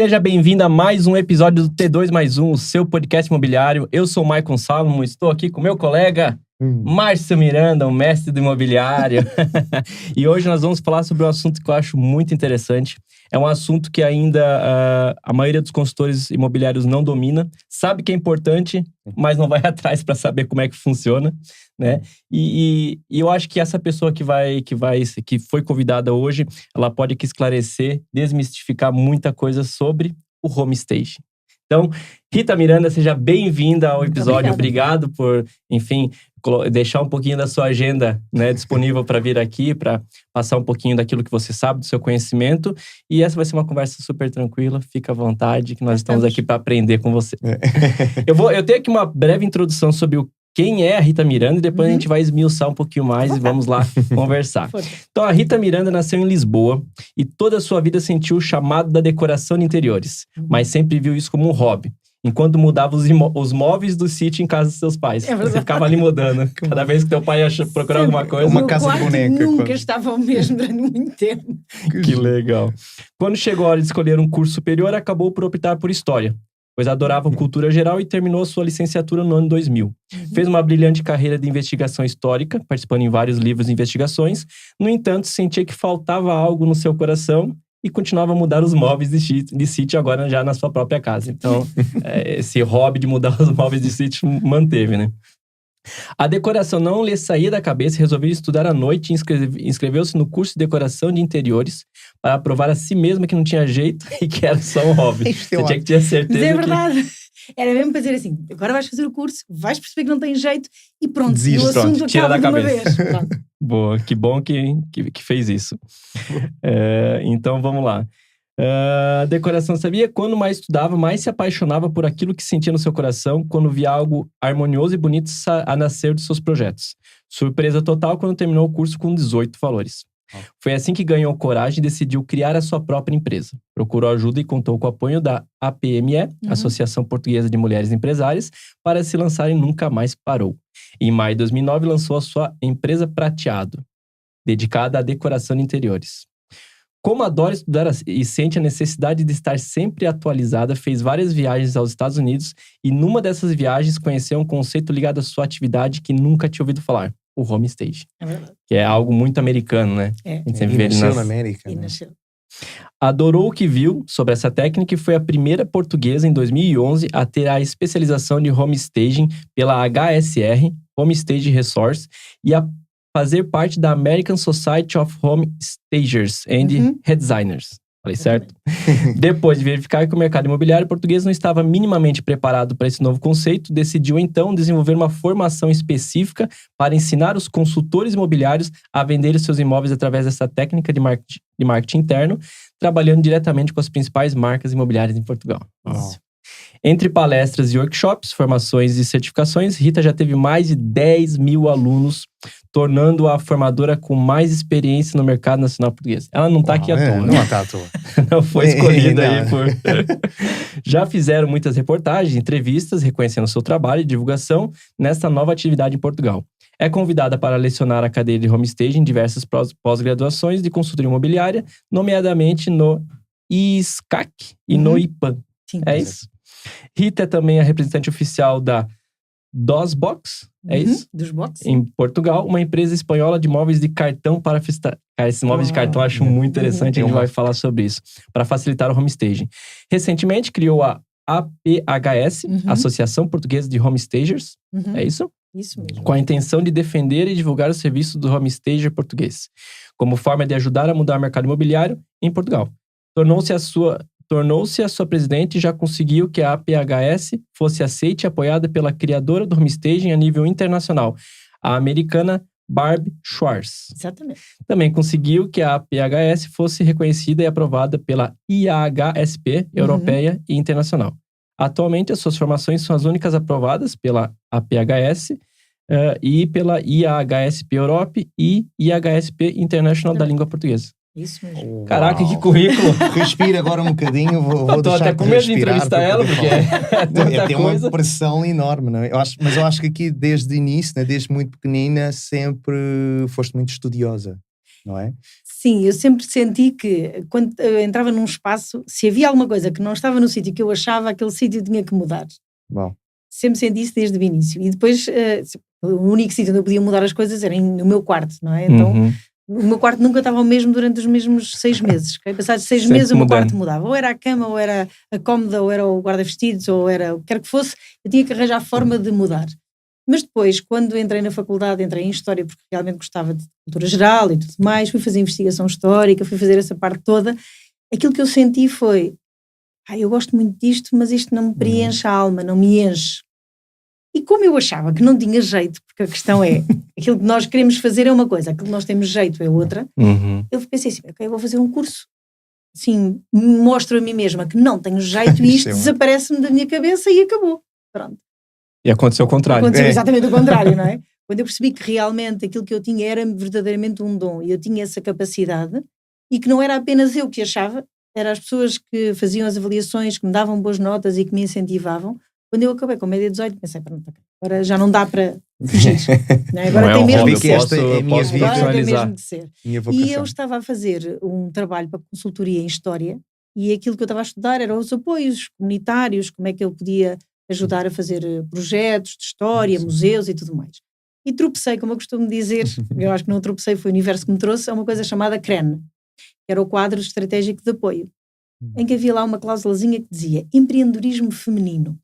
Seja bem-vindo a mais um episódio do T2+1, o seu podcast imobiliário. Eu sou o Maicon Salomon, estou aqui com meu colega Márcio Miranda, o mestre do imobiliário. E hoje nós vamos falar sobre um assunto que eu acho muito interessante. É um assunto que ainda a maioria dos consultores imobiliários não domina, sabe que é importante, mas não vai atrás para saber como é que funciona, né? E eu acho que essa pessoa que foi convidada hoje, ela pode aqui esclarecer, desmistificar muita coisa sobre o home staging. Então, Rita Miranda, seja bem-vinda ao episódio. Obrigado por, enfim, deixar um pouquinho da sua agenda, né, disponível para vir aqui, para passar um pouquinho daquilo que você sabe, do seu conhecimento. E essa vai ser uma conversa super tranquila. Fica à vontade, que nós estamos aqui para aprender com você. Eu tenho aqui uma breve introdução sobre quem é a Rita Miranda e depois a gente vai esmiuçar um pouquinho mais e vamos lá conversar. Então, a Rita Miranda nasceu em Lisboa e toda a sua vida sentiu o chamado da decoração de interiores, mas sempre viu isso como um hobby. Enquanto mudava os móveis do sítio em casa dos seus pais. Você ficava ali mudando. Cada vez que teu pai ia procurar alguma coisa. Uma casa de boneca. Nunca estava o mesmo durante muito tempo. Que legal. Quando chegou a hora de escolher um curso superior, acabou por optar por História, pois adorava cultura geral e terminou sua licenciatura no ano 2000. Fez uma brilhante carreira de investigação histórica, participando em vários livros de investigações. No entanto, sentia que faltava algo no seu coração e continuava a mudar os móveis de sítio agora já na sua própria casa. Então, esse hobby de mudar os móveis de sítio manteve, né? A decoração não lhe saía da cabeça e resolveu estudar à noite e inscreveu-se no curso de decoração de interiores para provar a si mesma que não tinha jeito e que era só um hobby. Você tinha que ter certeza. Mas é verdade. Era mesmo para dizer assim, agora vais fazer o curso, vais perceber que não tem jeito e pronto, o assunto tira da cabeça. Vez. Boa, que bom que fez isso. Então, vamos lá. A decoração, sabia? Quando mais estudava, mais se apaixonava por aquilo que sentia no seu coração quando via algo harmonioso e bonito a nascer dos seus projetos. Surpresa total quando terminou o curso com 18 valores. Foi assim que ganhou coragem e decidiu criar a sua própria empresa. Procurou ajuda e contou com o apoio da APME, Associação Portuguesa de Mulheres Empresárias, para se lançar e nunca mais parou. Em maio de 2009, lançou a sua empresa Prateado, dedicada à decoração de interiores. Como adora estudar e sente a necessidade de estar sempre atualizada, fez várias viagens aos Estados Unidos e numa dessas viagens conheceu um conceito ligado à sua atividade que nunca tinha ouvido falar, o home staging. É verdade. Que é algo muito americano, né? É. A gente sempre vê ele na América. Adorou o que viu sobre essa técnica e foi a primeira portuguesa em 2011 a ter a especialização de home staging pela HSR, Home Stage Resource, e a fazer parte da American Society of Home Stagers and Redesigners. Falei certo? Depois de verificar que o mercado imobiliário português não estava minimamente preparado para esse novo conceito, decidiu então desenvolver uma formação específica para ensinar os consultores imobiliários a vender os seus imóveis através dessa técnica de marketing interno, trabalhando diretamente com as principais marcas imobiliárias em Portugal. Entre palestras e workshops, formações e certificações, Rita já teve mais de 10 mil alunos, tornando-a a formadora com mais experiência no mercado nacional português. Ela não está aqui à toa. Não está à toa. Não foi escolhida aí por... Já fizeram muitas reportagens, entrevistas, reconhecendo seu trabalho e divulgação nesta nova atividade em Portugal. É convidada para lecionar a cadeira de home staging em diversas pós-graduações de consultoria imobiliária, nomeadamente no ISCAC e no IPAM. Sim, é isso? Rita é também a representante oficial da DOSBox, é isso? Dos boxes. Em Portugal, uma empresa espanhola de móveis de cartão para... Cara, esses móveis de cartão eu acho muito interessante, a gente vai falar sobre isso. Para facilitar o home staging. Recentemente, criou a APHS, Associação Portuguesa de Home Stagers, é isso? Isso mesmo. Com a intenção de defender e divulgar o serviço do home stager português, como forma de ajudar a mudar o mercado imobiliário em Portugal. Tornou-se a sua presidente e já conseguiu que a APHS fosse aceita e apoiada pela criadora do home staging a nível internacional, a americana Barb Schwartz. Exatamente. Também conseguiu que a APHS fosse reconhecida e aprovada pela IAHSP, europeia e internacional. Atualmente, as suas formações são as únicas aprovadas pela APHS e pela IAHSP Europe e IAHSP International da língua portuguesa. Isso mesmo. Caraca, que currículo! Respira agora um bocadinho, vou tô deixar até com medo de entrevistar ela, porque é tanta tem coisa. uma pressão enorme, não é? Mas eu acho que aqui, desde o início, né, desde muito pequenina, sempre foste muito estudiosa, não é? Sim, eu sempre senti que quando eu entrava num espaço, se havia alguma coisa que não estava no sítio que eu achava, aquele sítio tinha que mudar. Bom. Sempre senti isso desde o início. E depois, o único sítio onde eu podia mudar as coisas era no meu quarto, não é? Então, o meu quarto nunca estava o mesmo durante os mesmos 6 meses. Okay? Passados 6 meses, o meu quarto mudava. Ou era a cama, ou era a cómoda, ou era o guarda-vestidos, ou era o que quer que fosse. Eu tinha que arranjar forma de mudar. Mas depois, quando entrei na faculdade, entrei em História, porque realmente gostava de cultura geral e tudo mais, fui fazer investigação histórica, fui fazer essa parte toda. Aquilo que eu senti foi, eu gosto muito disto, mas isto não me preenche a alma, não me enche. E como eu achava que não tinha jeito, porque a questão é, aquilo que nós queremos fazer é uma coisa, aquilo que nós temos jeito é outra, eu pensei assim, ok, eu vou fazer um curso, assim, mostro a mim mesma que não tenho jeito e isto desaparece-me da minha cabeça e acabou. Pronto. E aconteceu o contrário. Aconteceu exatamente o contrário, não é? Quando eu percebi que realmente aquilo que eu tinha era verdadeiramente um dom e eu tinha essa capacidade e que não era apenas eu que achava, eram as pessoas que faziam as avaliações, que me davam boas notas e que me incentivavam. Quando eu acabei com média 18, pensei, pronto, agora já não dá para fugir. Não é? Agora tem mesmo de ser. Esta é a minha vida. Agora tem mesmo de ser. E eu estava a fazer um trabalho para consultoria em História e aquilo que eu estava a estudar eram os apoios comunitários, como é que eu podia ajudar a fazer projetos de história, museus e tudo mais. E tropecei, como eu costumo dizer, eu acho que não tropecei, foi o universo que me trouxe, a uma coisa chamada CREN, que era o quadro estratégico de apoio, em que havia lá uma cláusulazinha que dizia empreendedorismo feminino.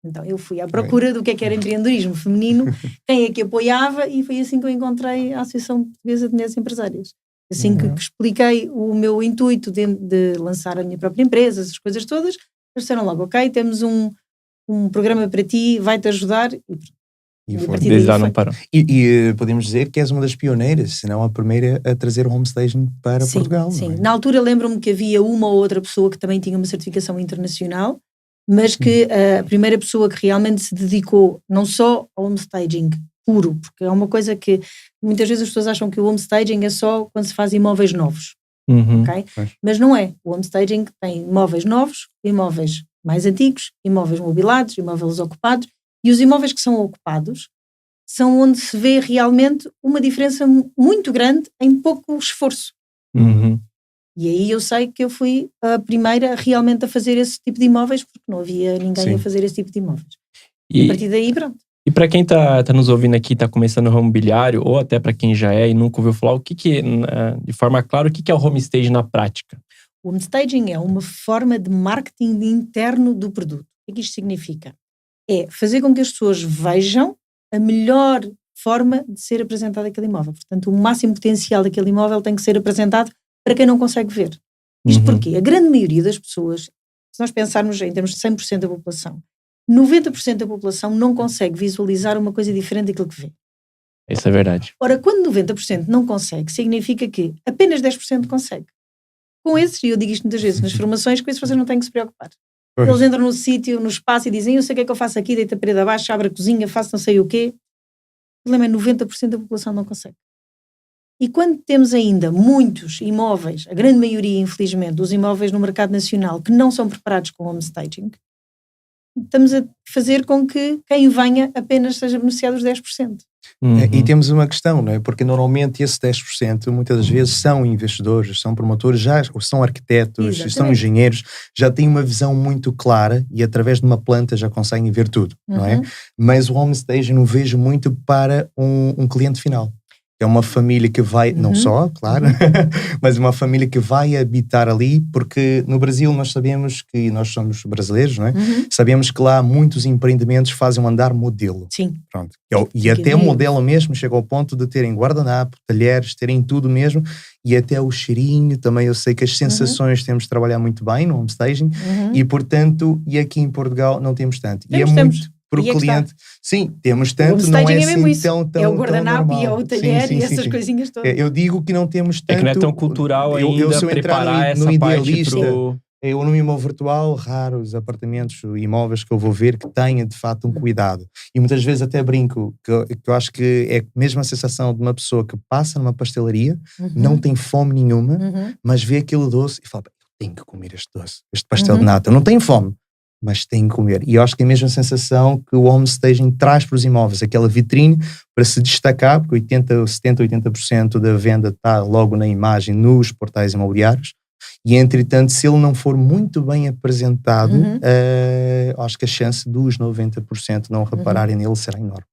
Então eu fui à procura do que era empreendedorismo feminino, quem é que apoiava, e foi assim que eu encontrei a Associação Portuguesa de Mulheres Empresárias. Assim que expliquei o meu intuito de lançar a minha própria empresa, essas coisas todas, eles disseram logo, ok, temos um programa para ti, vai-te ajudar. E desde já não parou. E podemos dizer que és uma das pioneiras, se não a primeira a trazer o homestaging para Portugal. Sim, não é? Na altura lembro-me que havia uma ou outra pessoa que também tinha uma certificação internacional, mas que a primeira pessoa que realmente se dedicou não só ao homestaging puro, porque é uma coisa que muitas vezes as pessoas acham que o homestaging é só quando se faz imóveis novos, ok? Mas não é. O homestaging tem imóveis novos, imóveis mais antigos, imóveis mobilados, imóveis ocupados, e os imóveis que são ocupados são onde se vê realmente uma diferença muito grande em pouco esforço. E aí eu sei que eu fui a primeira realmente a fazer esse tipo de imóveis, porque não havia ninguém a fazer esse tipo de imóveis. E a partir daí, pronto. E para quem tá nos ouvindo aqui, tá começando no ramo imobiliário, ou até para quem já é e nunca ouviu falar, de forma clara, o que é o homestaging na prática? O homestaging é uma forma de marketing interno do produto. O que isto significa? É fazer com que as pessoas vejam a melhor forma de ser apresentado aquele imóvel. Portanto, o máximo potencial daquele imóvel tem que ser apresentado para quem não consegue ver. Isto porque a grande maioria das pessoas, se nós pensarmos em termos de 100% da população, 90% da população não consegue visualizar uma coisa diferente daquilo que vê. Isso é verdade. Ora, quando 90% não consegue, significa que apenas 10% consegue. Com esses, e eu digo isto muitas vezes nas formações, com esses vocês não têm que se preocupar. Eles entram no sítio, no espaço e dizem, eu sei o que é que eu faço aqui, deito a parede abaixo, abro a cozinha, faço não sei o quê. O problema é 90% da população não consegue. E quando temos ainda muitos imóveis, a grande maioria, infelizmente, dos imóveis no mercado nacional que não são preparados com homestaging, estamos a fazer com que quem venha apenas seja beneficiado dos 10%. E temos uma questão, não é? Porque normalmente esse 10% muitas das vezes são investidores, são promotores, ou são arquitetos, são engenheiros, já têm uma visão muito clara e através de uma planta já conseguem ver tudo, não é? Mas o homestaging eu vejo muito para um cliente final. É uma família que vai, não só, claro, mas uma família que vai habitar ali, porque no Brasil nós sabemos que, nós somos brasileiros, não é? Sabemos que lá muitos empreendimentos fazem um andar modelo. Sim. Pronto. E até o modelo mesmo chega ao ponto de terem guardanapo, talheres, terem tudo mesmo, e até o cheirinho, também eu sei que as sensações temos de trabalhar muito bem no homestaging, e portanto, e aqui em Portugal não temos tanto. Temos. Muito... Para o cliente, sim, temos tanto, não é assim tão é o guardanapo e é o talher e essas coisinhas todas. Eu digo que não temos tanto... É que não é tão cultural ainda eu, se eu preparar no essa parte idealista, eu no imóvel virtual, raros apartamentos, imóveis que eu vou ver que tenha de fato um cuidado. E muitas vezes até brinco, que eu acho que é mesmo a sensação de uma pessoa que passa numa pastelaria, não tem fome nenhuma, mas vê aquele doce e fala, eu tenho que comer este doce, este pastel de nata, eu não tenho fome. mas têm que comer. E eu acho que é a mesma sensação que o home staging traz para os imóveis, aquela vitrine para se destacar, porque 80% da venda está logo na imagem nos portais imobiliários, e entretanto, se ele não for muito bem apresentado, acho que a chance dos 90% não repararem nele será enorme.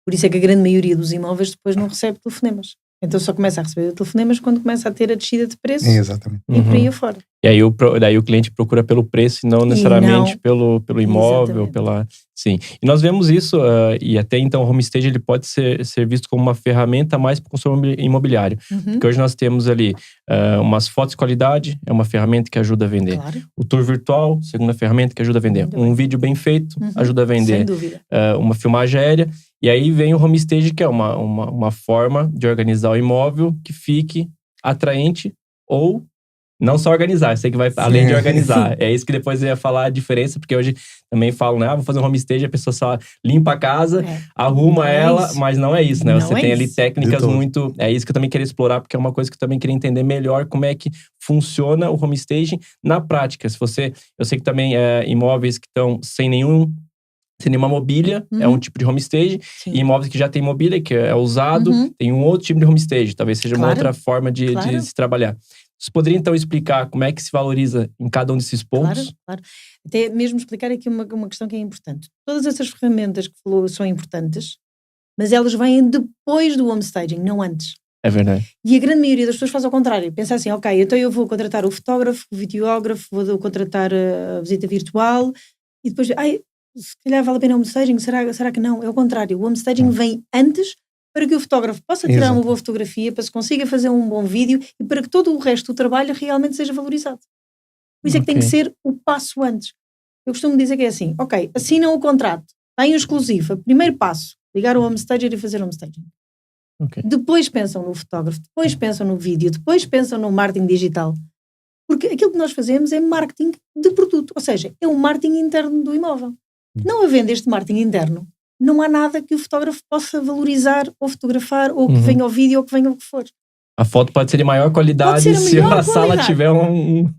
Por isso é que a grande maioria dos imóveis depois não recebe telefonemas. Então só começa a receber telefonemas quando começa a ter a descida de preço. Exatamente. E por aí afora. E aí daí o cliente procura pelo preço e não necessariamente pelo imóvel. Sim. E nós vemos isso, e até então o home stage ele pode ser visto como uma ferramenta mais para o consumo imobiliário. Porque hoje nós temos ali umas fotos de qualidade, é uma ferramenta que ajuda a vender. Claro. O tour virtual, segunda ferramenta que ajuda a vender. Um vídeo bem feito ajuda a vender. Sem dúvida. Uma filmagem aérea. E aí vem o home stage, que é uma forma de organizar o imóvel que fique atraente ou não só organizar, eu sei que vai além de organizar. É isso que depois eu ia falar a diferença, porque hoje também falo, né? Vou fazer um home stage, a pessoa só limpa a casa, arruma ela, mas não é isso, né? Você tem ali técnicas muito... É isso que eu também queria explorar, porque é uma coisa que eu também queria entender melhor como é que funciona o home staging na prática. Eu sei que também imóveis que estão sem nenhuma mobília, é um tipo de home stage. Sim. E imóveis que já tem mobília, que é usado, tem um outro tipo de home stage. Talvez seja uma outra forma de se trabalhar. Você poderia, então, explicar como é que se valoriza em cada um desses pontos? Claro. Até mesmo explicar aqui uma questão que é importante. Todas essas ferramentas que falou são importantes, mas elas vêm depois do home staging, não antes. É verdade. E a grande maioria das pessoas faz ao contrário. Pensa assim, ok, então eu vou contratar o fotógrafo, o videógrafo, vou contratar a visita virtual, e depois, se calhar vale a pena o home staging, será que não? É o contrário, o home staging vem antes para que o fotógrafo possa tirar uma boa fotografia, para que se consiga fazer um bom vídeo e para que todo o resto do trabalho realmente seja valorizado. Por isso é que tem que ser o passo antes. Eu costumo dizer que é assim, ok, assinam o contrato, têm o exclusivo, primeiro passo, ligar o home stager e fazer home staging. Depois pensam no fotógrafo, depois pensam no vídeo, depois pensam no marketing digital. Porque aquilo que nós fazemos é marketing de produto, ou seja, é o marketing interno do imóvel. Não havendo este marketing interno, não há nada que o fotógrafo possa valorizar ou fotografar, ou que venha ao vídeo, ou que venha o que for. A foto pode ser de maior qualidade se a sala tiver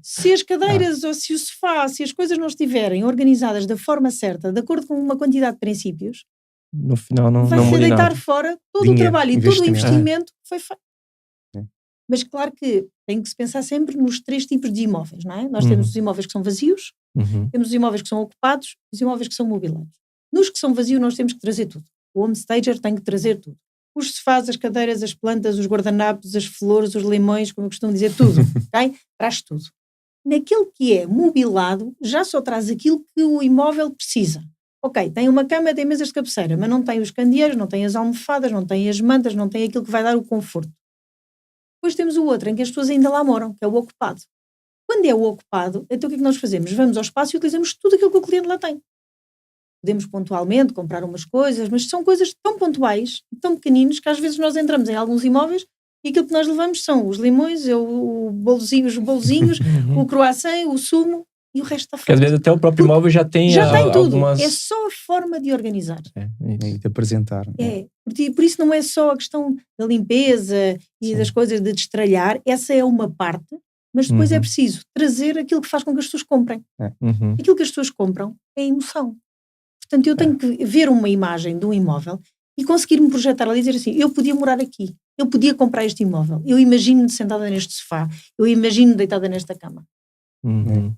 Se as cadeiras ou se o sofá, se as coisas não estiverem organizadas da forma certa, de acordo com uma quantidade de princípios, no final não vai-se muda deitar nada. Fora todo o trabalho e todo o investimento que foi feito. Mas claro que tem que se pensar sempre nos 3 tipos de imóveis, não é? Nós temos os imóveis que são vazios, temos os imóveis que são ocupados e os imóveis que são mobilados. Nos que são vazios nós temos que trazer tudo. O home stager tem que trazer tudo. Os sofás, as cadeiras, as plantas, os guardanapos, as flores, os limões, como eu costumo dizer, tudo. Okay? Traz tudo. Naquele que é mobilado, já só traz aquilo que o imóvel precisa. Ok, tem uma cama, tem mesas de cabeceira, mas não tem os candeeiros, não tem as almofadas, não tem as mantas, não tem aquilo que vai dar o conforto. Depois temos o outro, em que as pessoas ainda lá moram, que é o ocupado. Quando é o ocupado, então o que é que nós fazemos? Vamos ao espaço e utilizamos tudo aquilo que o cliente lá tem. Podemos pontualmente comprar umas coisas, mas são coisas tão pontuais, tão pequeninos, que às vezes nós entramos em alguns imóveis e aquilo que nós levamos são os limões, os bolozinhos, o croissant, o sumo e o resto está feito. Porque às vezes até o próprio imóvel já tem tudo. Algumas... É só a forma de organizar. E de apresentar. Por isso não é só a questão da limpeza e das coisas de destralhar, essa é uma parte, mas depois é preciso trazer aquilo que faz com que as pessoas comprem. Aquilo que as pessoas compram é emoção. Portanto, eu tenho que ver uma imagem de um imóvel e conseguir-me projetar ali e dizer assim, eu podia morar aqui, eu podia comprar este imóvel, eu imagino-me sentada neste sofá, eu imagino-me deitada nesta cama.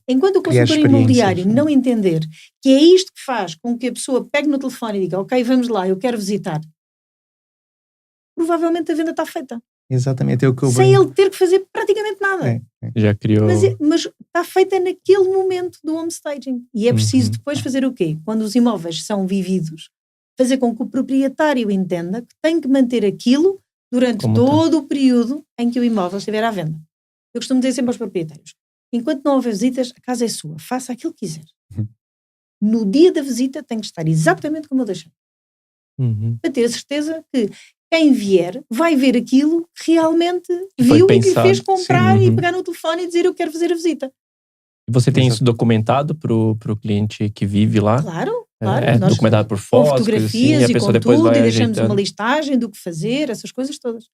Enquanto o consultor imobiliário não entender que é isto que faz com que a pessoa pegue no telefone e diga, ok, vamos lá, eu quero visitar, provavelmente a venda está feita. Exatamente, é o que eu sem ele ter que fazer praticamente nada. Já criou... Mas está feita naquele momento do home staging. E é preciso depois fazer o quê? Quando os imóveis são vividos, fazer com que o proprietário entenda que tem que manter aquilo durante todo o período em que o imóvel estiver à venda. Eu costumo dizer sempre aos proprietários, enquanto não houver visitas, a casa é sua, faça aquilo que quiser. No dia da visita tem que estar exatamente como eu deixei. Para ter a certeza que quem vier vai ver aquilo que realmente viu e que fez comprar e pegar no telefone e dizer eu quero fazer a visita. E você tem isso documentado pro cliente que vive lá? Claro. Nós documentado por fotos, fotografias assim, e com tudo, e deixamos uma listagem do que fazer, essas coisas todas.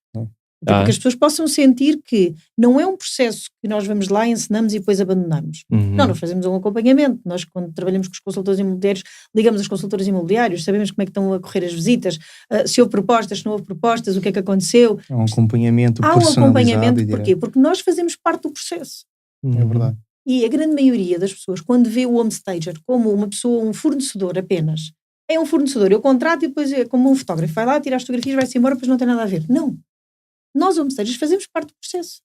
Para que as pessoas possam sentir que não é um processo que nós vamos lá, ensinamos e depois abandonamos. Não, nós fazemos um acompanhamento. Nós, quando trabalhamos com os consultores imobiliários, ligamos aos consultores imobiliários, sabemos como é que estão a correr as visitas, se houve propostas, se não houve propostas, o que é que aconteceu. Há um acompanhamento personalizado. Há um acompanhamento, porquê? Porque nós fazemos parte do processo. É verdade. E a grande maioria das pessoas, quando vê o homestager como uma pessoa, um fornecedor apenas, é um fornecedor, eu contrato e depois é como um fotógrafo, vai lá, tira as fotografias, vai-se embora, depois não tem nada a ver. Não. Nós, homestagers, fazemos parte do processo.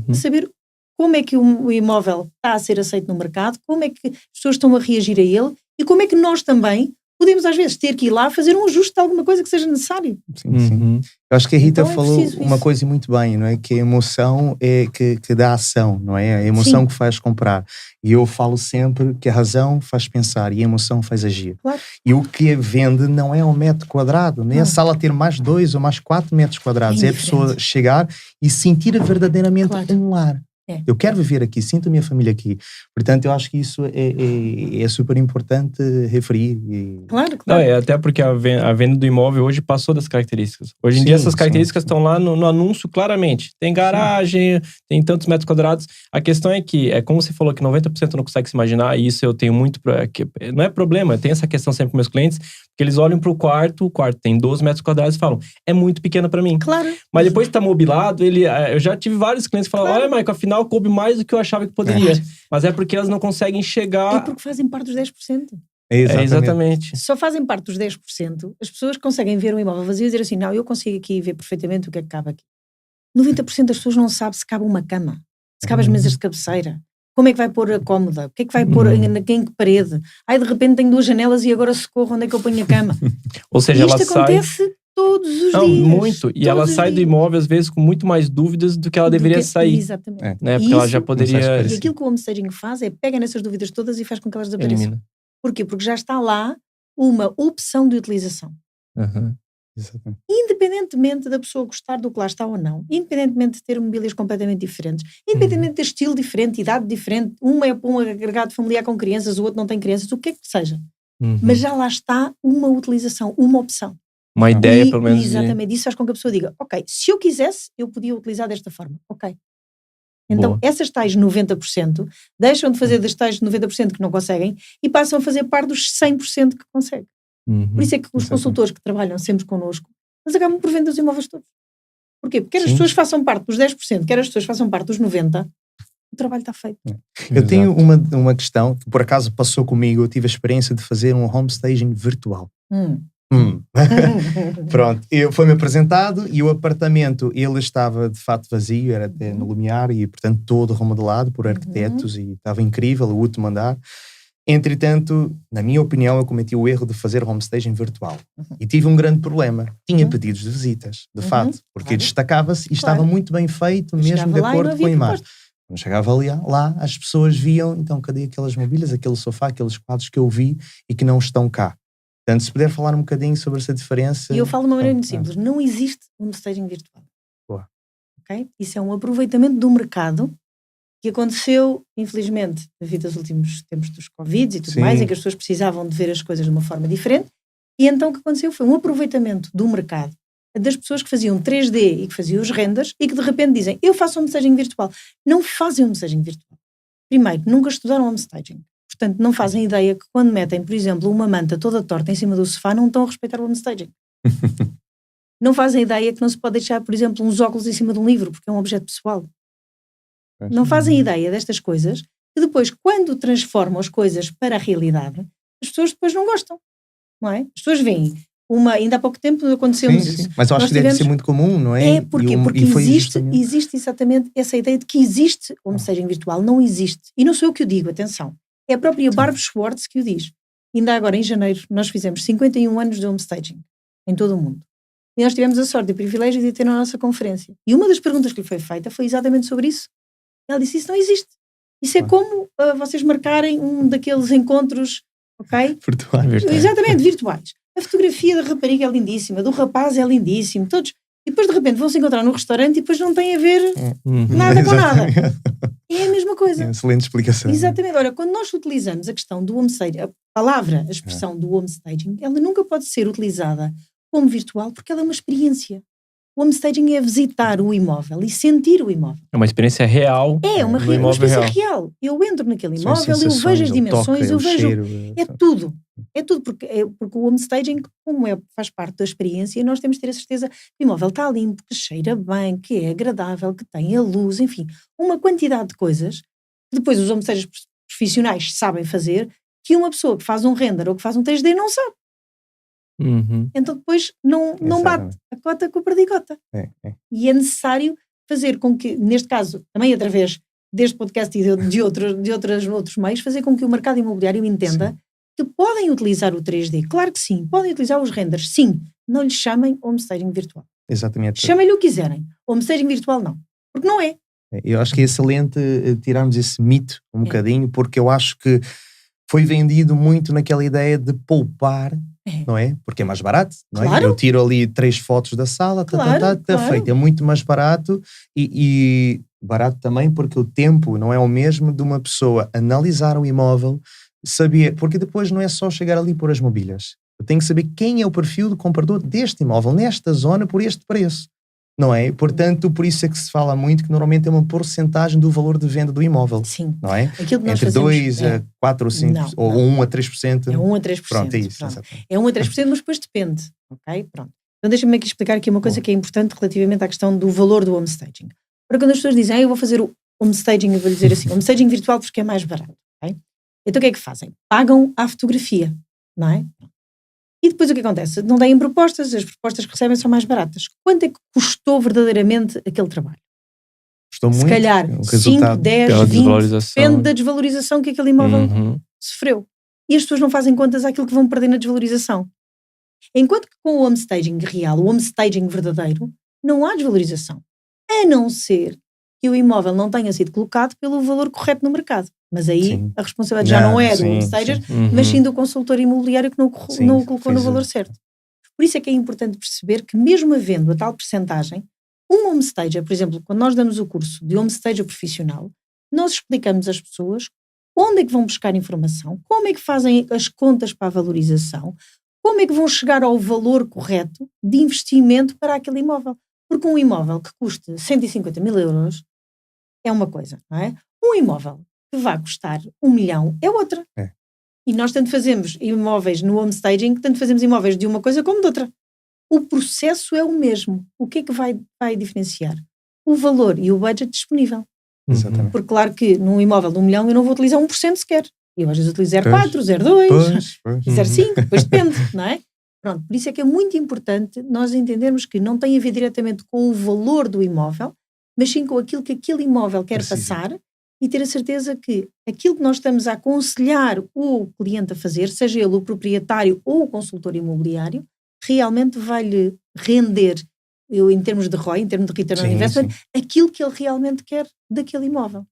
De saber como é que o imóvel está a ser aceito no mercado, como é que as pessoas estão a reagir a ele e como é que nós também podemos às vezes ter que ir lá fazer um ajuste de alguma coisa que seja necessário. Sim. Eu acho que a Rita falou uma coisa muito bem, não é? Que a emoção é que dá ação, não é? A emoção que faz comprar. E eu falo sempre que a razão faz pensar e a emoção faz agir. Claro. E o que vende não é um metro quadrado, nem a sala ter mais 2 ou mais 4 metros quadrados. É a pessoa chegar e sentir verdadeiramente um lar. Eu quero viver aqui, sinto a minha família aqui. Portanto, eu acho que isso é super importante referir. Claro. Não, até porque a venda do imóvel hoje passou das características. Hoje em dia essas características estão lá no anúncio claramente. Tem garagem, tem tantos metros quadrados. A questão é que, como você falou, que 90% não consegue se imaginar, e isso eu tenho muito... não é problema, eu tenho essa questão sempre com meus clientes, que eles olham para o quarto tem 12 metros quadrados e falam, é muito pequeno para mim. Claro. Mas depois de estar mobilado, eu já tive vários clientes que falaram, olha, Michael, afinal coube mais do que eu achava que poderia. Mas é porque elas não conseguem chegar... É porque fazem parte dos 10%. Exatamente. Só fazem parte dos 10%. As pessoas conseguem ver um imóvel vazio e dizer assim, não, eu consigo aqui ver perfeitamente o que é que cabe aqui. 90% das pessoas não sabe se cabe uma cama, se cabe as mesas de cabeceira, como é que vai pôr a cómoda, o que é que vai pôr em que parede. Ai, de repente tenho 2 janelas e agora socorro, onde é que eu ponho a cama? Ou seja, isto acontece todos os dias. Muito. E ela sai do imóvel, às vezes, com muito mais dúvidas do que ela deveria sair. Exatamente. Né? Porque ela já poderia... E aquilo que o homestaging faz é pega nessas dúvidas todas e faz com que elas desapareçam. Elimina. Porquê? Porque já está lá uma opção de utilização. Exatamente. Independentemente da pessoa gostar do que lá está ou não, independentemente de ter mobílias completamente diferentes, independentemente de ter estilo diferente, idade diferente, uma é para um agregado familiar com crianças, o outro não tem crianças, o que é que seja. Mas já lá está uma utilização, uma opção. Uma ideia, pelo menos. Exatamente, isso faz com que a pessoa diga, ok, se eu quisesse, eu podia utilizar desta forma, ok. Então, essas tais 90% deixam de fazer das tais 90% que não conseguem e passam a fazer parte dos 100% que conseguem. Por isso é que os consultores que trabalham sempre connosco, eles acabam por vender os imóveis todos. Porquê? Porque quer as pessoas façam parte dos 10%, quer as pessoas façam parte dos 90%, o trabalho está feito. Eu tenho uma questão que por acaso passou comigo, eu tive a experiência de fazer um homestaging virtual. Pronto, foi-me apresentado e o apartamento, ele estava de fato vazio, era até no Lumiar e portanto todo remodelado por arquitetos e estava incrível, o último andar. Entretanto, na minha opinião, eu cometi o erro de fazer homestaging virtual e tive um grande problema. Tinha pedidos de visitas, de fato, porque destacava-se e estava muito bem feito, mesmo de acordo com a imagem. Quando chegava lá, as pessoas viam, então, cadê aquelas mobílias, aquele sofá, aqueles quadros que eu vi e que não estão cá. Portanto, se puder falar um bocadinho sobre essa diferença... E eu falo de uma maneira muito simples. Não existe homestaging virtual. Okay? Isso é um aproveitamento do mercado que aconteceu, infelizmente, devido aos últimos tempos dos Covid e tudo mais, em que as pessoas precisavam de ver as coisas de uma forma diferente. E então o que aconteceu foi um aproveitamento do mercado das pessoas que faziam 3D e que faziam os renders e que de repente dizem, eu faço homestaging virtual. Não fazem homestaging virtual. Primeiro, nunca estudaram homestaging. Portanto, não fazem ideia que quando metem, por exemplo, uma manta toda torta em cima do sofá, não estão a respeitar o homestaging. Não fazem ideia que não se pode deixar, por exemplo, uns óculos em cima de um livro, porque é um objeto pessoal. Não fazem ideia destas coisas, que depois, quando transformam as coisas para a realidade, as pessoas depois não gostam. Não é? As pessoas veem. Ainda há pouco tempo aconteceu-nos isso. Mas eu acho que deve ser muito comum, não é? Porque existe exatamente essa ideia de que existe homestaging virtual. Não existe. E não sou eu que o digo, atenção. É a própria Barbara Schwartz que o diz. Ainda agora, em janeiro, nós fizemos 51 anos de homestaging em todo o mundo. E nós tivemos a sorte e o privilégio de ter na nossa conferência. E uma das perguntas que lhe foi feita foi exatamente sobre isso. Ela disse, isso não existe. Isso é como vocês marcarem um daqueles encontros, ok? Virtuais. Exatamente, virtuais. A fotografia da rapariga é lindíssima, do rapaz é lindíssimo, todos. E depois de repente vão se encontrar num restaurante e depois não tem a ver nada com nada. É a mesma coisa. Excelente explicação. Exatamente. Ora, quando nós utilizamos a questão do homestaging, a palavra, a expressão do homestaging, ela nunca pode ser utilizada como virtual porque ela é uma experiência. O home staging é visitar o imóvel e sentir o imóvel. É uma experiência real. É uma experiência real. Eu entro naquele imóvel, eu vejo as dimensões, eu vejo... Cheiro, é tudo. É tudo, porque o home staging, como faz parte da experiência, nós temos de ter a certeza que o imóvel está limpo, que cheira bem, que é agradável, que tem a luz, enfim, uma quantidade de coisas que depois os home stagers profissionais sabem fazer, que uma pessoa que faz um render ou que faz um 3D não sabe. Então depois não bate a cota com a perdigota. E é necessário fazer com que, neste caso, também através deste podcast e de outros meios, fazer com que o mercado imobiliário entenda que podem utilizar o 3D. Claro que sim. Podem utilizar os renders, sim. Não lhe chamem home staging virtual. Exatamente. Chamem-lhe o que quiserem. Home staging virtual não. Porque não é. Eu acho que é excelente tirarmos esse mito um bocadinho, porque eu acho que foi vendido muito naquela ideia de poupar, não é? Porque é mais barato, não é? Claro. Eu tiro ali 3 fotos da sala, está feito. É muito mais barato e barato também porque o tempo não é o mesmo de uma pessoa analisar o imóvel, saber, porque depois não é só chegar ali por as mobílias. Eu tenho que saber quem é o perfil do comprador deste imóvel, nesta zona, por este preço. Não é? Portanto, por isso é que se fala muito que normalmente é uma porcentagem do valor de venda do imóvel. Sim. Não é? Aquilo que nós entre fazemos, 2 a 4 ou 5, ou 1 a 3%. É 1 a 3%. Pronto, é isso. É 1 a 3%, mas depois depende. Ok? Pronto. Então deixa-me aqui explicar aqui uma coisa que é importante relativamente à questão do valor do home staging. Para quando as pessoas dizem, eu vou fazer o home staging, eu vou lhe dizer assim, home staging virtual porque é mais barato. Okay? Então o que é que fazem? Pagam à fotografia, não é? E depois o que acontece? Não têm propostas, as propostas que recebem são mais baratas. Quanto é que custou verdadeiramente aquele trabalho? Custou muito. Se calhar 5, 10, 20, depende da desvalorização que aquele imóvel sofreu. E as pessoas não fazem contas àquilo que vão perder na desvalorização. Enquanto que com o home staging real, o home staging verdadeiro, não há desvalorização. A não ser que o imóvel não tenha sido colocado pelo valor correto no mercado. Mas aí a responsabilidade já não é do home stager, mas sim do consultor imobiliário que não o colocou no valor certo. Por isso é que é importante perceber que mesmo havendo a tal percentagem, um home stager, por exemplo, quando nós damos o curso de home stager profissional, nós explicamos às pessoas onde é que vão buscar informação, como é que fazem as contas para a valorização, como é que vão chegar ao valor correto de investimento para aquele imóvel. Porque um imóvel que custe 150 mil euros é uma coisa, não é? Um imóvel que vai custar 1 milhão é outra. E nós tanto fazemos imóveis no home staging, tanto fazemos imóveis de uma coisa como de outra. O processo é o mesmo. O que é que vai diferenciar? O valor e o budget disponível. Exatamente. Porque claro que num imóvel de 1 milhão eu não vou utilizar 1% sequer. Eu às vezes utilizo 0,4, 0,2, 0,5, depois depende, não é? Pronto, por isso é que é muito importante nós entendermos que não tem a ver diretamente com o valor do imóvel, mas sim com aquilo que aquele imóvel quer passar e ter a certeza que aquilo que nós estamos a aconselhar o cliente a fazer, seja ele o proprietário ou o consultor imobiliário, realmente vai-lhe render, em termos de ROI, em termos de return on investment, aquilo que ele realmente quer daquele imóvel.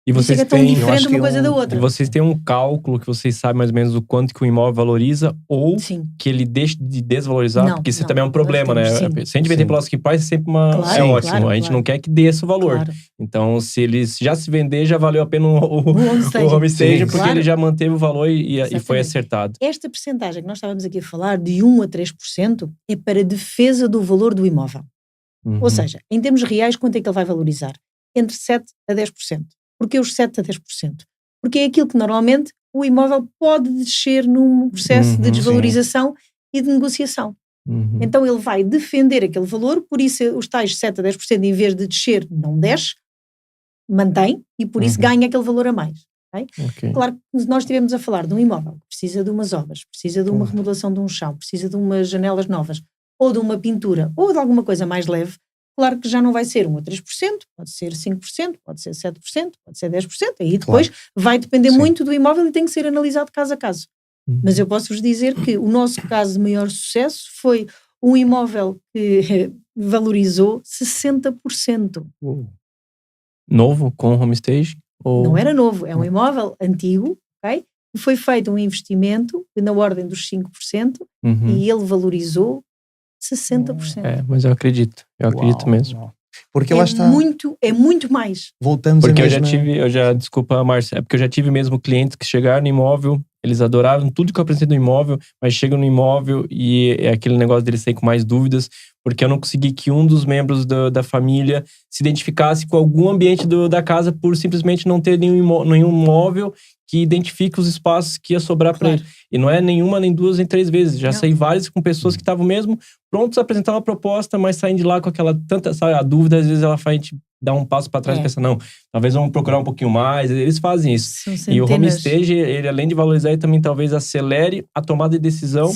E vocês é tão diferente uma coisa da outra. E vocês têm um cálculo que vocês sabem mais ou menos o quanto que o imóvel valoriza ou que ele deixe de desvalorizar? Não, porque isso também é um problema, né? Se a gente vender pelo asking price, é sempre é ótimo. A gente não quer que desça o valor. Claro. Então, se ele já se vender, já valeu a pena o home staging, porque ele já manteve o valor e foi acertado. Esta percentagem que nós estávamos aqui a falar, de 1 a 3%, é para defesa do valor do imóvel. Ou seja, em termos reais, quanto é que ele vai valorizar? Entre 7 a 10%. Porquê os 7 a 10%? Porque é aquilo que normalmente o imóvel pode descer num processo de desvalorização e de negociação. Então ele vai defender aquele valor, por isso os tais 7 a 10% em vez de descer, não desce, mantém e por isso ganha aquele valor a mais. Okay? Claro que se nós estivermos a falar de um imóvel que precisa de umas obras, precisa de uma remodelação de um chão, precisa de umas janelas novas, ou de uma pintura, ou de alguma coisa mais leve, claro que já não vai ser 1 a 3%, pode ser 5%, pode ser 7%, pode ser 10%, aí depois vai depender muito do imóvel e tem que ser analisado caso a caso. Mas eu posso-vos dizer que o nosso caso de maior sucesso foi um imóvel que valorizou 60%. Novo, com home stage? Ou... Não era novo, é um imóvel antigo, ok? Foi feito um investimento na ordem dos 5% e ele valorizou 60%. Mas eu acredito mesmo. Porque lá está. É muito mais. Voltamos porque desculpa, Márcia, é porque eu já tive mesmo clientes que chegaram no imóvel, eles adoraram tudo que eu apresentei no imóvel, mas chegam no imóvel e é aquele negócio deles sair com mais dúvidas, porque eu não consegui que um dos membros da família se identificasse com algum ambiente da casa por simplesmente não ter nenhum móvel que identifique os espaços que ia sobrar para ele. E não é nenhuma, nem duas, nem três vezes. Já saí várias com pessoas que estavam mesmo prontos a apresentar uma proposta, mas saem de lá com aquela sabe, a dúvida, às vezes ela faz a gente dar um passo para trás e pensar, não, talvez vamos procurar um pouquinho mais. Eles fazem isso. E o homestage, ele além de valorizar, ele também talvez acelere a tomada de decisão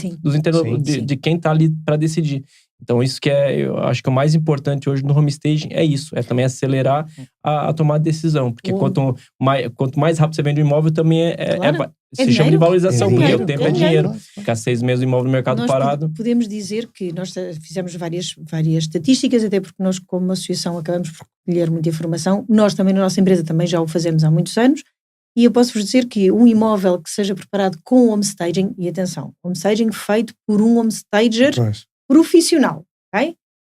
de quem está ali para decidir. Então, isso que eu acho que o mais importante hoje no homestaging é isso. É também acelerar a tomada de decisão. Porque quanto mais rápido você vende o imóvel, também se chama de valorização. Porque o tempo é dinheiro. Ficar 6 meses o imóvel no mercado parado. Podemos dizer que nós fizemos várias estatísticas, até porque nós, como associação, acabamos por recolher muita informação. Nós também, na nossa empresa, também já o fazemos há muitos anos. E eu posso-vos dizer que um imóvel que seja preparado com homestaging, e atenção, homestaging feito por um homestager profissional, ok?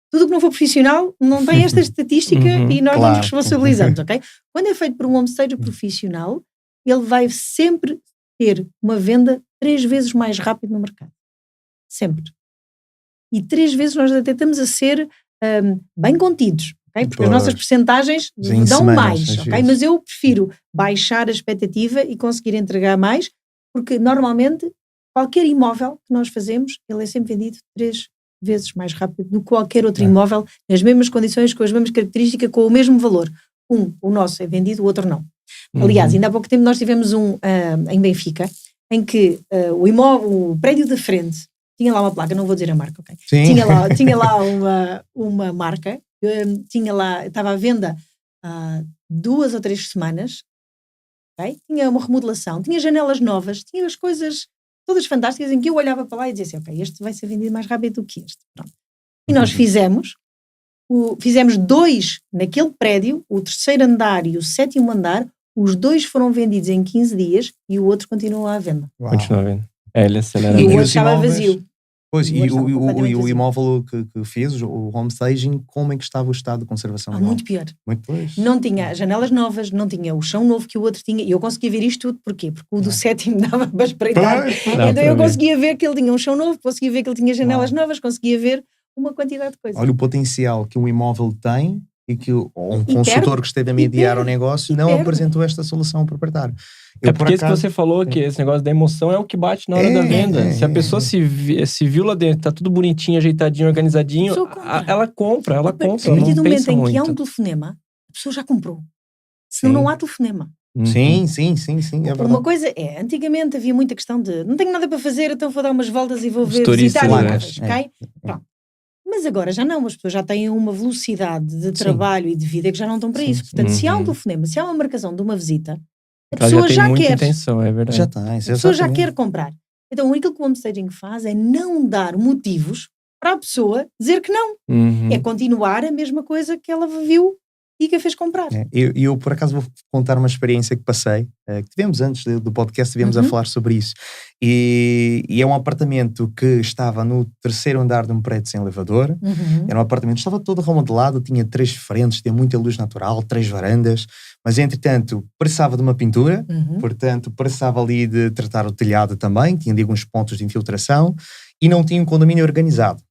Tudo que não for profissional não tem esta estatística e nós não nos responsabilizamos, ok? Quando é feito por um homestager profissional, ele vai sempre ter uma venda 3 vezes mais rápido no mercado. Sempre. E 3 vezes nós até estamos a ser bem contidos, ok? Porque as nossas percentagens dão mais, ok? Mas eu prefiro baixar a expectativa e conseguir entregar mais, porque normalmente qualquer imóvel que nós fazemos, ele é sempre vendido 3 vezes mais rápido do que qualquer outro imóvel, nas mesmas condições, com as mesmas características, com o mesmo valor. O nosso é vendido, o outro não. Aliás, ainda há pouco tempo nós tivemos em Benfica, em que o prédio da frente tinha lá uma placa, não vou dizer a marca, ok? Tinha lá uma marca, estava à venda há 2 ou 3 semanas, okay? Tinha uma remodelação, tinha janelas novas, tinha as coisas todas fantásticas, em que eu olhava para lá e dizia assim, ok, este vai ser vendido mais rápido do que este. Pronto. E nós fizemos 2 naquele prédio, o 3º andar e o 7º andar, os 2 foram vendidos em 15 dias e o outro continua à venda. Continua à venda. Ele acelera. E o outro estava vazio. Pois, e o imóvel que fez, o homestaging, como é que estava o estado de conservação? Muito pior. Não tinha janelas novas, não tinha o chão novo que o outro tinha, e eu conseguia ver isto tudo, porquê? Porque o do 7º dava para espreitar. Então eu conseguia ver que ele tinha um chão novo, conseguia ver que ele tinha janelas novas, conseguia ver uma quantidade de coisas. Olha o potencial que um imóvel tem e que um consultor que esteve a mediar o negócio não apresentou esta solução ao proprietário. Porque isso que você falou, que esse negócio da emoção é o que bate na hora da venda. Se a pessoa se viu lá dentro, tá tudo bonitinho, ajeitadinho, organizadinho, ela compra. A partir do momento em que há um telefonema, a pessoa já comprou. Senão não há telefonema. Sim, é verdade. Uma coisa antigamente havia muita questão de não tenho nada para fazer, então vou dar umas voltas e vou visitar imóveis, ok? Pronto. Mas agora já não, as pessoas já têm uma velocidade de trabalho e de vida que já não estão para isso. Portanto, se há um telefonema, se há uma marcação de uma visita, a pessoa já quer. Intenção, é verdade. Já tem, a pessoa já quer comprar. Então, aquilo que o homestaging faz é não dar motivos para a pessoa dizer que não. É continuar a mesma coisa que ela viu e que a fez comprar. Eu por acaso vou contar uma experiência que passei, que tivemos antes do podcast, tivemos a falar sobre isso. E é um apartamento que estava no 3º andar de um prédio sem elevador. Era um apartamento que estava todo remodelado, tinha 3 frentes, tinha muita luz natural, 3 varandas, mas entretanto precisava de uma pintura, portanto precisava ali de tratar o telhado também, tinha ali alguns pontos de infiltração e não tinha um condomínio organizado.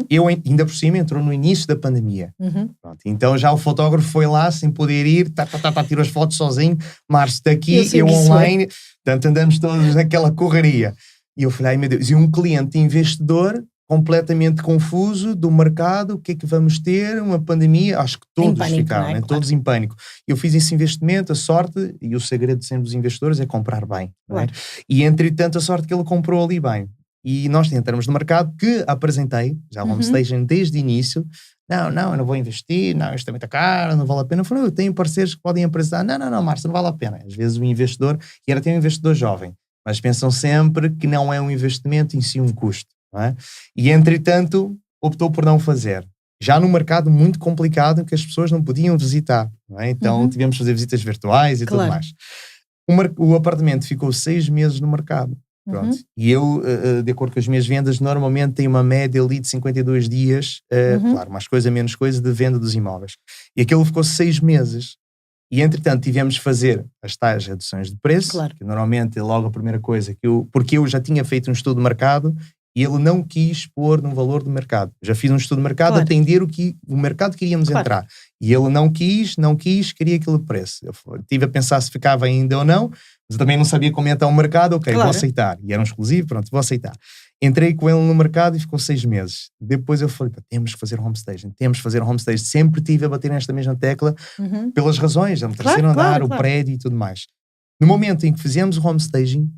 Eu ainda por cima entrou no início da pandemia. Então já o fotógrafo foi lá sem poder ir, tirou as fotos sozinho, Márcio daqui, eu online, portanto andamos todos naquela correria. E eu falei, ai meu Deus, e um cliente investidor completamente confuso do mercado, o que é que vamos ter, uma pandemia, acho que todos ficaram, né? Todos em pânico. Eu fiz esse investimento, a sorte, e o segredo de sempre dos investidores é comprar bem. Claro. Né? E entretanto a sorte que ele comprou ali bem. E nós entramos no mercado que apresentei, já o homestaging desde o início, eu não vou investir, isto é muito caro, não vale a pena. Eu falei, eu tenho parceiros que podem apresentar, não, Márcio, não vale a pena. Às vezes o investidor, e era até um investidor jovem, mas pensam sempre que não é um investimento em si um custo, não é? E entretanto optou por não fazer. Já num mercado muito complicado que as pessoas não podiam visitar, não é? Então tivemos que fazer visitas virtuais e tudo mais. O apartamento ficou 6 meses no mercado. Pronto. E eu, de acordo com as minhas vendas, normalmente tenho uma média ali de 52 dias, claro, mais coisa, menos coisa, de venda dos imóveis. E aquilo ficou 6 meses. E, entretanto, tivemos de fazer as tais reduções de preço, que normalmente é logo a primeira coisa, porque eu já tinha feito um estudo de mercado E ele não quis pôr no valor do mercado. Já fiz um estudo de mercado, atender o mercado que iríamos entrar. E ele não quis, queria aquele preço. Eu estive a pensar se ficava ainda ou não, mas eu também não sabia como ia estar o mercado. Ok, vou aceitar. E era um exclusivo, pronto, vou aceitar. Entrei com ele no mercado e ficou 6 meses. Depois eu falei, temos que fazer homestaging, Sempre tive a bater nesta mesma tecla, pelas razões, o terceiro andar, o prédio e tudo mais. No momento em que fizemos o homestaging,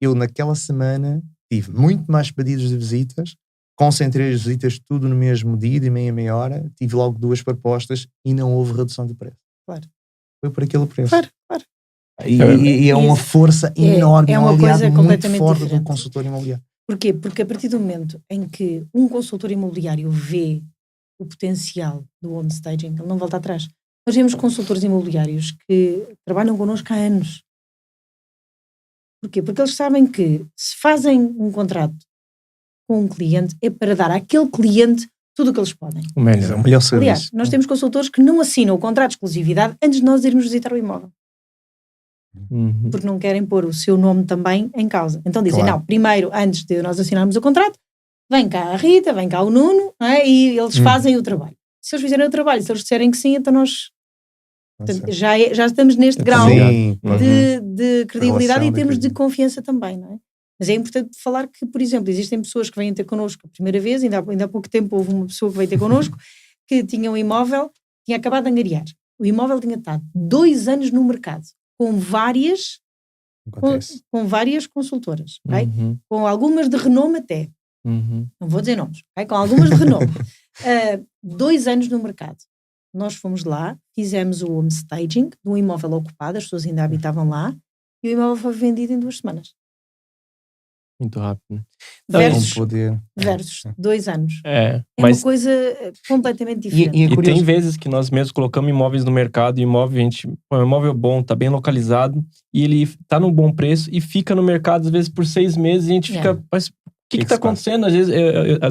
eu naquela semana tive muito mais pedidos de visitas, concentrei as visitas tudo no mesmo dia, de meia hora, tive logo 2 propostas e não houve redução de preço. Claro. Foi por aquele preço. Claro. E é uma força enorme, é uma coisa muito forte diferente. do consultor imobiliário. Porquê? Porque a partir do momento em que um consultor imobiliário vê o potencial do homestaging, ele não volta atrás. Nós vemos consultores imobiliários que trabalham connosco há anos. Porquê? Porque eles sabem que se fazem um contrato com um cliente é para dar àquele cliente tudo o que eles podem. O melhor serviço. Aliás, nós temos consultores que não assinam o contrato de exclusividade antes de nós irmos visitar o imóvel. Porque não querem pôr o seu nome também em causa. Então dizem, não, primeiro, antes de nós assinarmos o contrato, vem cá a Rita, vem cá o Nuno, e eles fazem o trabalho. Se eles fizerem o trabalho, se eles disserem que sim, então nós já estamos neste grau de credibilidade e temos de confiança também, não é? Mas é importante falar que, por exemplo, existem pessoas que vêm ter connosco a primeira vez, ainda há pouco tempo houve uma pessoa que veio ter connosco que tinha um imóvel, tinha acabado de angariar. O imóvel tinha estado 2 anos no mercado, com várias consultoras, okay? Com algumas de renome até. Não vou dizer nomes, okay? Com algumas de renome. 2 anos no mercado. Nós fomos lá, fizemos o homestaging de um imóvel ocupado, as pessoas ainda habitavam lá, e o imóvel foi vendido em 2 semanas. Muito rápido. Versus 2 anos. Mas uma coisa completamente diferente. E tem vezes que nós mesmos colocamos imóveis no mercado, e o imóvel bom, tá bem localizado, e ele tá num bom preço, e fica no mercado, às vezes, por 6 meses, e a gente fica... Mas o que tá acontecendo? Às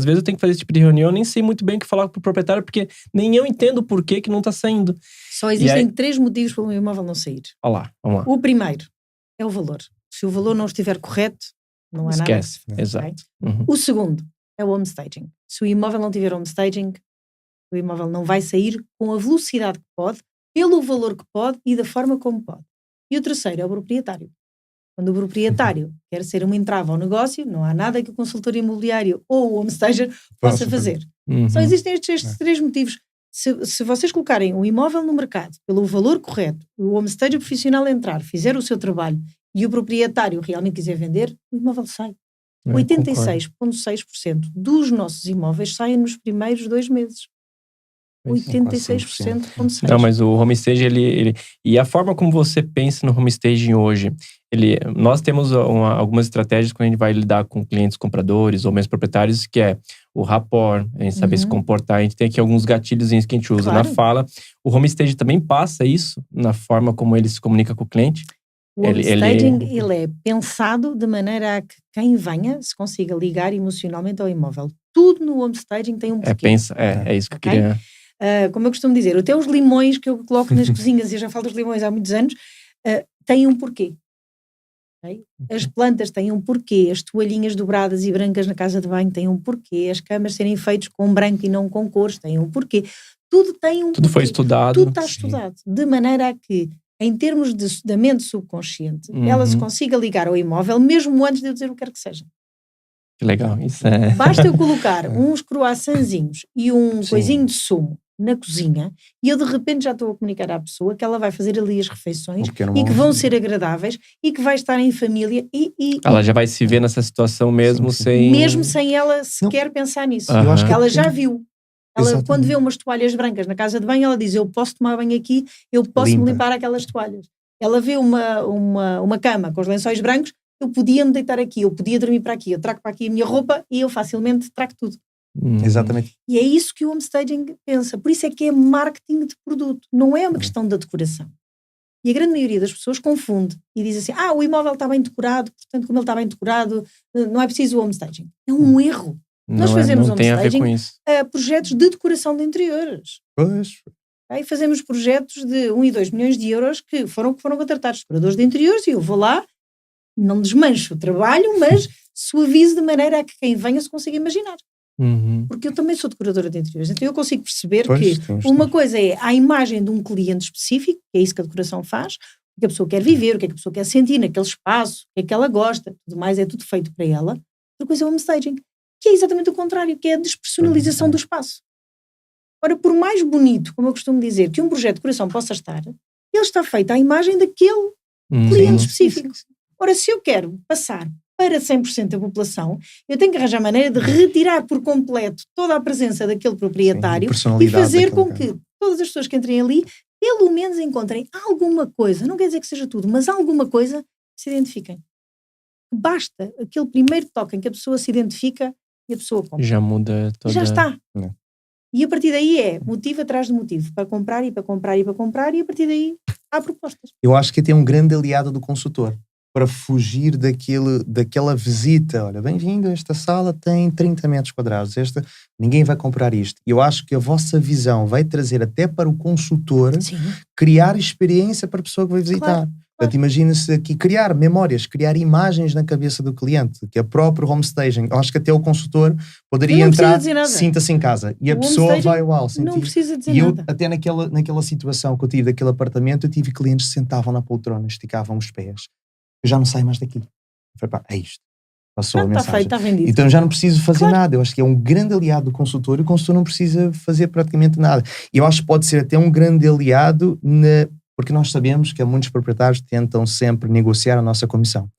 vezes eu tenho que fazer esse tipo de reunião, eu nem sei muito bem o que falar pro proprietário, porque nem eu entendo o porquê que não tá saindo. Só existem 3 motivos para um imóvel não sair. Vamos lá. O primeiro é o valor. Se o valor não estiver correto, não há nada. Esquece, exato. O segundo é o homestaging. Se o imóvel não tiver homestaging, o imóvel não vai sair com a velocidade que pode, pelo valor que pode e da forma como pode. E o terceiro é o proprietário. Quando o proprietário quer ser uma entrave ao negócio, não há nada que o consultor imobiliário ou o homestager possa fazer. Só existem estes 3 motivos. Se vocês colocarem um imóvel no mercado pelo valor correto, o homestager profissional entrar, fizer o seu trabalho e o proprietário realmente quiser vender, o imóvel sai. 86,6% dos nossos imóveis saem nos primeiros 2 meses. 86,6%. Não, mas o homestaging, ele... E a forma como você pensa no homestaging hoje, nós temos algumas estratégias quando a gente vai lidar com clientes compradores ou mesmo proprietários, que é o rapport, a gente saber se comportar. A gente tem aqui alguns gatilhos que a gente usa na fala. O homestaging também passa isso na forma como ele se comunica com o cliente? O homestaging, ele é pensado de maneira a que quem venha se consiga ligar emocionalmente ao imóvel. Tudo no homestaging tem um porquê. É isso que eu queria... como eu costumo dizer, até os limões que eu coloco nas cozinhas, e eu já falo dos limões há muitos anos, têm um porquê. Okay? As plantas têm um porquê, as toalhinhas dobradas e brancas na casa de banho têm um porquê, as camas serem feitas com branco e não com cores têm um porquê. Tudo tem um porquê. Tudo foi estudado. Tudo está estudado. De maneira a que, em termos da mente subconsciente, ela se consiga ligar ao imóvel mesmo antes de eu dizer o que quer que seja. Que legal, isso Basta eu colocar uns croissantzinhos e um coisinho de sumo na cozinha e eu de repente já estou a comunicar à pessoa que ela vai fazer ali as refeições e que vão ser agradáveis e que vai estar em família e ela já vai se ver nessa situação mesmo sem... Mesmo sem ela sequer pensar nisso. Eu acho que ela já viu. Ela, quando vê umas toalhas brancas na casa de banho, ela diz, eu posso tomar banho aqui, eu posso me limpar aquelas toalhas. Ela vê uma cama com os lençóis brancos, eu podia me deitar aqui, eu podia dormir para aqui, eu trago para aqui a minha roupa e eu facilmente trago tudo. Exatamente. E é isso que o homestaging pensa. Por isso é que é marketing de produto, não é uma questão da decoração. E a grande maioria das pessoas confunde e diz assim, o imóvel está bem decorado, portanto como ele está bem decorado, não é preciso o homestaging. É um erro. Nós fazemos homestaging a projetos de decoração de interiores. Aí fazemos projetos de 1 e 2 milhões de euros que foram contratados decoradores de interiores e eu vou lá não desmancho o trabalho, mas suavizo de maneira a que quem venha se consiga imaginar. Porque eu também sou decoradora de interiores, então eu consigo perceber que uma coisa é a imagem de um cliente específico, que é isso que a decoração faz, o que a pessoa quer viver, o que é que a pessoa quer sentir naquele espaço, o que é que ela gosta, tudo mais é tudo feito para ela. Outra coisa é o homestaging, que é exatamente o contrário, que é a despersonalização do espaço. Ora, por mais bonito, como eu costumo dizer, que um projeto de decoração possa estar, ele está feito à imagem daquele cliente específico. Ora, se eu quero passar para 100% da população, eu tenho que arranjar maneira de retirar por completo toda a presença daquele proprietário e fazer com que todas as pessoas que entrem ali, pelo menos encontrem alguma coisa, não quer dizer que seja tudo, mas alguma coisa que se identifiquem. Basta aquele primeiro toque em que a pessoa se identifica e a pessoa compra. Já muda toda... Já está. E a partir daí é motivo atrás de motivo, para comprar e para comprar e para comprar, e a partir daí há propostas. Eu acho que tem um grande aliado do consultor, para fugir daquela visita. Olha, bem-vindo, esta sala tem 30 metros quadrados, ninguém vai comprar isto. Eu acho que a vossa visão vai trazer até para o consultor criar experiência para a pessoa que vai visitar. Claro. Portanto, imagina-se aqui criar memórias, criar imagens na cabeça do cliente, que é próprio homestaging. Eu acho que até o consultor poderia entrar, sinta-se em casa. E a pessoa vai, uau, sentir. Não precisa dizer nada. E eu, até naquela situação que eu tive daquele apartamento, eu tive clientes que sentavam na poltrona, esticavam os pés. Eu já não saio mais daqui. Eu falei, pá, é isto. Passou a mensagem. Está feito, está vendido. Então já não preciso fazer nada. Eu acho que é um grande aliado do consultor e o consultor não precisa fazer praticamente nada. E eu acho que pode ser até um grande aliado porque nós sabemos que muitos proprietários tentam sempre negociar a nossa comissão.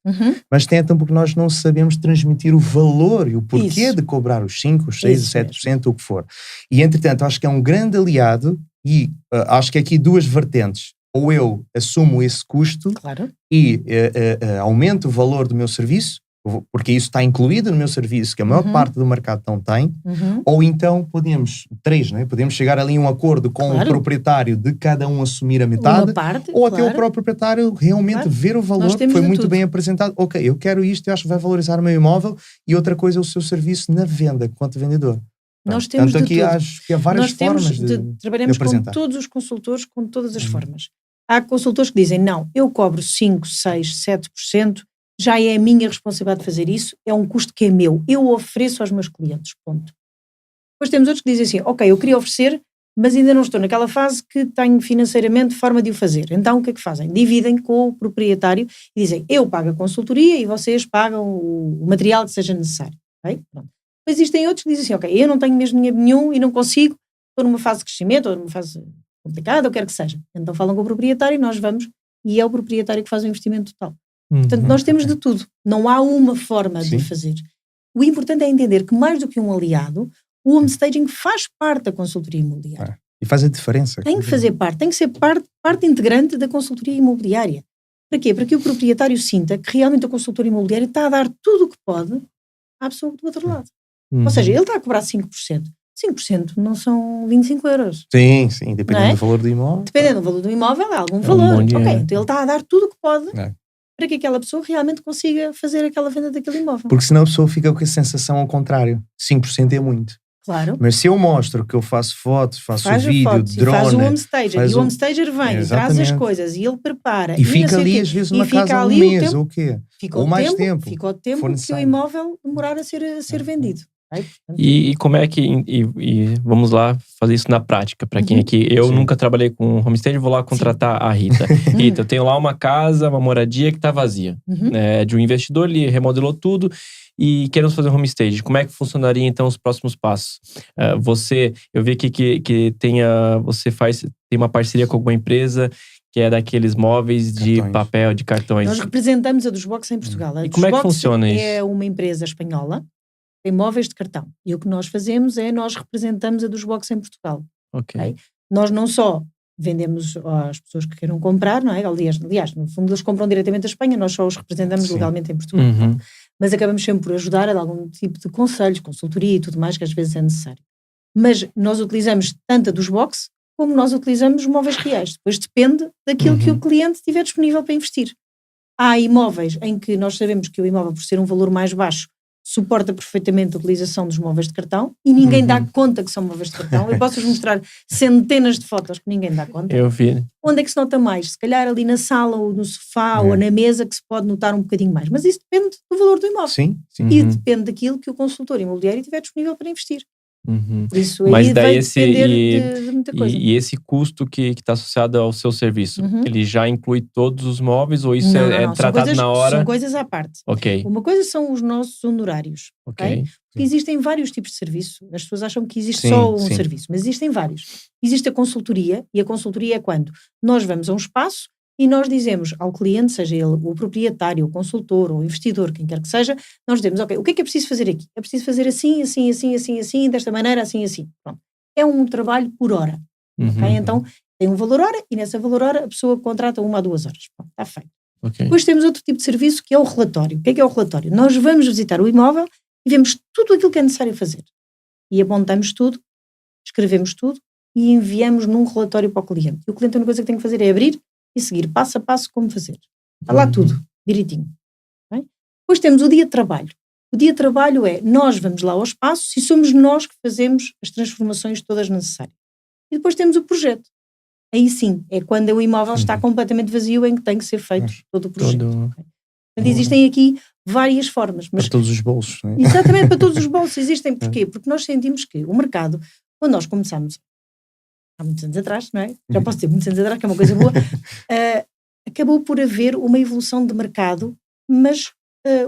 Mas tentam porque nós não sabemos transmitir o valor e o porquê de cobrar os 5, os 6, os 7%, o que for. E entretanto, acho que é um grande aliado e acho que aqui duas vertentes. Ou eu assumo esse custo e aumento o valor do meu serviço, porque isso está incluído no meu serviço, que a maior parte do mercado não tem, ou então podemos chegar ali a um acordo com o proprietário de cada um assumir a metade, ou até o próprio proprietário realmente ver o valor, que foi muito bem apresentado. Ok, eu quero isto, eu acho que vai valorizar o meu imóvel, e outra coisa é o seu serviço na venda, quanto vendedor. Nós temos aqui tudo. acho que há várias formas trabalhamos com todos os consultores, com todas as formas. Há consultores que dizem, não, eu cobro 5, 6, 7%, já é a minha responsabilidade fazer isso, é um custo que é meu, eu ofereço aos meus clientes, ponto. Depois temos outros que dizem assim, ok, eu queria oferecer, mas ainda não estou naquela fase que tenho financeiramente forma de o fazer. Então o que é que fazem? Dividem com o proprietário e dizem, eu pago a consultoria e vocês pagam o material que seja necessário. Okay? Pronto. Depois existem outros que dizem assim, ok, eu não tenho mesmo dinheiro nenhum e não consigo, estou numa fase de crescimento ou numa fase complicada, ou quer que seja. Então falam com o proprietário e nós vamos, e é o proprietário que faz o investimento total. Portanto, nós temos de tudo. Não há uma forma de fazer. O importante é entender que mais do que um aliado, o homestaging faz parte da consultoria imobiliária. E faz a diferença. Tem que fazer parte, tem que ser parte integrante da consultoria imobiliária. Para quê? Para que o proprietário sinta que realmente a consultoria imobiliária está a dar tudo o que pode à pessoa do outro lado. Ou seja, ele está a cobrar 5%. 5% não são 25 euros. Sim, dependendo do valor do imóvel. Dependendo do valor do imóvel, há algum valor. Então ele está a dar tudo o que pode para que aquela pessoa realmente consiga fazer aquela venda daquele imóvel. Porque senão a pessoa fica com a sensação ao contrário. 5% é muito. Claro. Mas se eu mostro que eu faço fotos, faço vídeo, drone... Faz o homestager, e o homestager vem, traz as coisas, e ele prepara. E fica ali às vezes numa casa um mês, ou o quê? Ou mais tempo. Fica o tempo que o imóvel demorar a ser vendido. E como é que... E vamos lá fazer isso na prática. Para quem aqui... Eu nunca trabalhei com homestaging, vou lá contratar a Rita. Rita, eu tenho lá uma casa, uma moradia que está vazia. De um investidor, ele remodelou tudo e queremos fazer um homestaging. Como é que funcionaria então os próximos passos? Eu vi aqui que tem uma parceria com alguma empresa que é daqueles móveis de papel, de cartões. Nós representamos a dos Box em Portugal. E como é que funciona isso? É uma empresa espanhola, tem móveis de cartão. E o que nós fazemos é, nós representamos a dos Box em Portugal. Okay? Nós não só vendemos às pessoas que queiram comprar, não é? Aliás, no fundo eles compram diretamente da Espanha, nós só os representamos legalmente em Portugal. Mas acabamos sempre por ajudar a dar algum tipo de conselhos, consultoria e tudo mais que às vezes é necessário. Mas nós utilizamos tanto a dos Box como nós utilizamos móveis reais. Depois depende daquilo que o cliente tiver disponível para investir. Há imóveis em que nós sabemos que o imóvel, por ser um valor mais baixo, suporta perfeitamente a utilização dos móveis de cartão e ninguém dá conta que são móveis de cartão. Eu posso-vos mostrar centenas de fotos que ninguém dá conta. Eu vi. Onde é que se nota mais? Se calhar ali na sala ou no sofá ou na mesa que se pode notar um bocadinho mais. Mas isso depende do valor do imóvel. Sim. E depende daquilo que o consultor imobiliário tiver disponível para investir. Por isso Mas aí daí vai depender de muita coisa. E esse custo que está associado ao seu serviço, ele já inclui todos os móveis ou isso é tratado na hora? São coisas à parte. Ok. Uma coisa são os nossos honorários. Ok. Porque existem vários tipos de serviço. As pessoas acham que existe só um serviço, mas existem vários. Existe a consultoria, e a consultoria é quando nós vamos a um espaço e nós dizemos ao cliente, seja ele o proprietário, o consultor ou o investidor, quem quer que seja, nós dizemos, ok, o que é preciso fazer aqui? É preciso fazer assim, assim, assim, assim, assim, desta maneira, assim, assim. Pronto. É um trabalho por hora. Okay? Então, tem um valor hora e nessa valor hora a pessoa contrata 1 a 2 horas. Pronto, está feito. Okay. Depois temos outro tipo de serviço que é o relatório. O que é o relatório? Nós vamos visitar o imóvel e vemos tudo aquilo que é necessário fazer. E apontamos tudo, escrevemos tudo e enviamos num relatório para o cliente. E o cliente a única coisa que tem que fazer é abrir e seguir passo a passo como fazer. Está lá tudo, direitinho. Okay? Depois temos o dia de trabalho. O dia de trabalho é, nós vamos lá ao espaço e somos nós que fazemos as transformações todas necessárias. E depois temos o projeto. Aí sim, é quando o imóvel está completamente vazio em que tem que ser feito todo o projeto. Okay? Portanto, existem aqui várias formas. Mas, para todos os bolsos, não é? Exatamente, para todos os bolsos existem. Porquê? Porque nós sentimos que o mercado, quando nós começamos há muitos anos atrás, não é? Já posso dizer muitos anos atrás, que é uma coisa boa, acabou por haver uma evolução de mercado, mas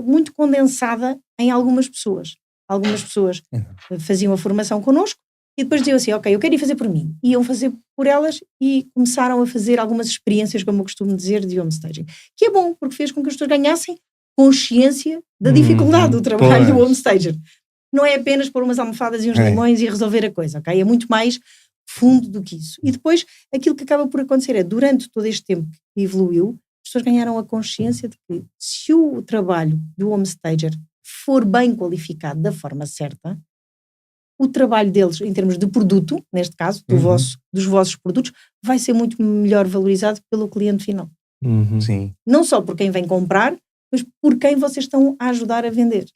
muito condensada em algumas pessoas. Algumas pessoas faziam a formação connosco e depois diziam assim, ok, eu quero ir fazer por mim. Iam fazer por elas e começaram a fazer algumas experiências, como eu costumo dizer, de homestaging. Que é bom, porque fez com que as pessoas ganhassem consciência da dificuldade do trabalho do homestager. Não é apenas pôr umas almofadas e uns limões e resolver a coisa, ok? É muito mais fundo do que isso. E depois, aquilo que acaba por acontecer é, durante todo este tempo que evoluiu, as pessoas ganharam a consciência de que se o trabalho do homestager for bem qualificado da forma certa, o trabalho deles, em termos de produto, neste caso, dos vossos produtos, vai ser muito melhor valorizado pelo cliente final. Sim. Não só por quem vem comprar, mas por quem vocês estão a ajudar a vender.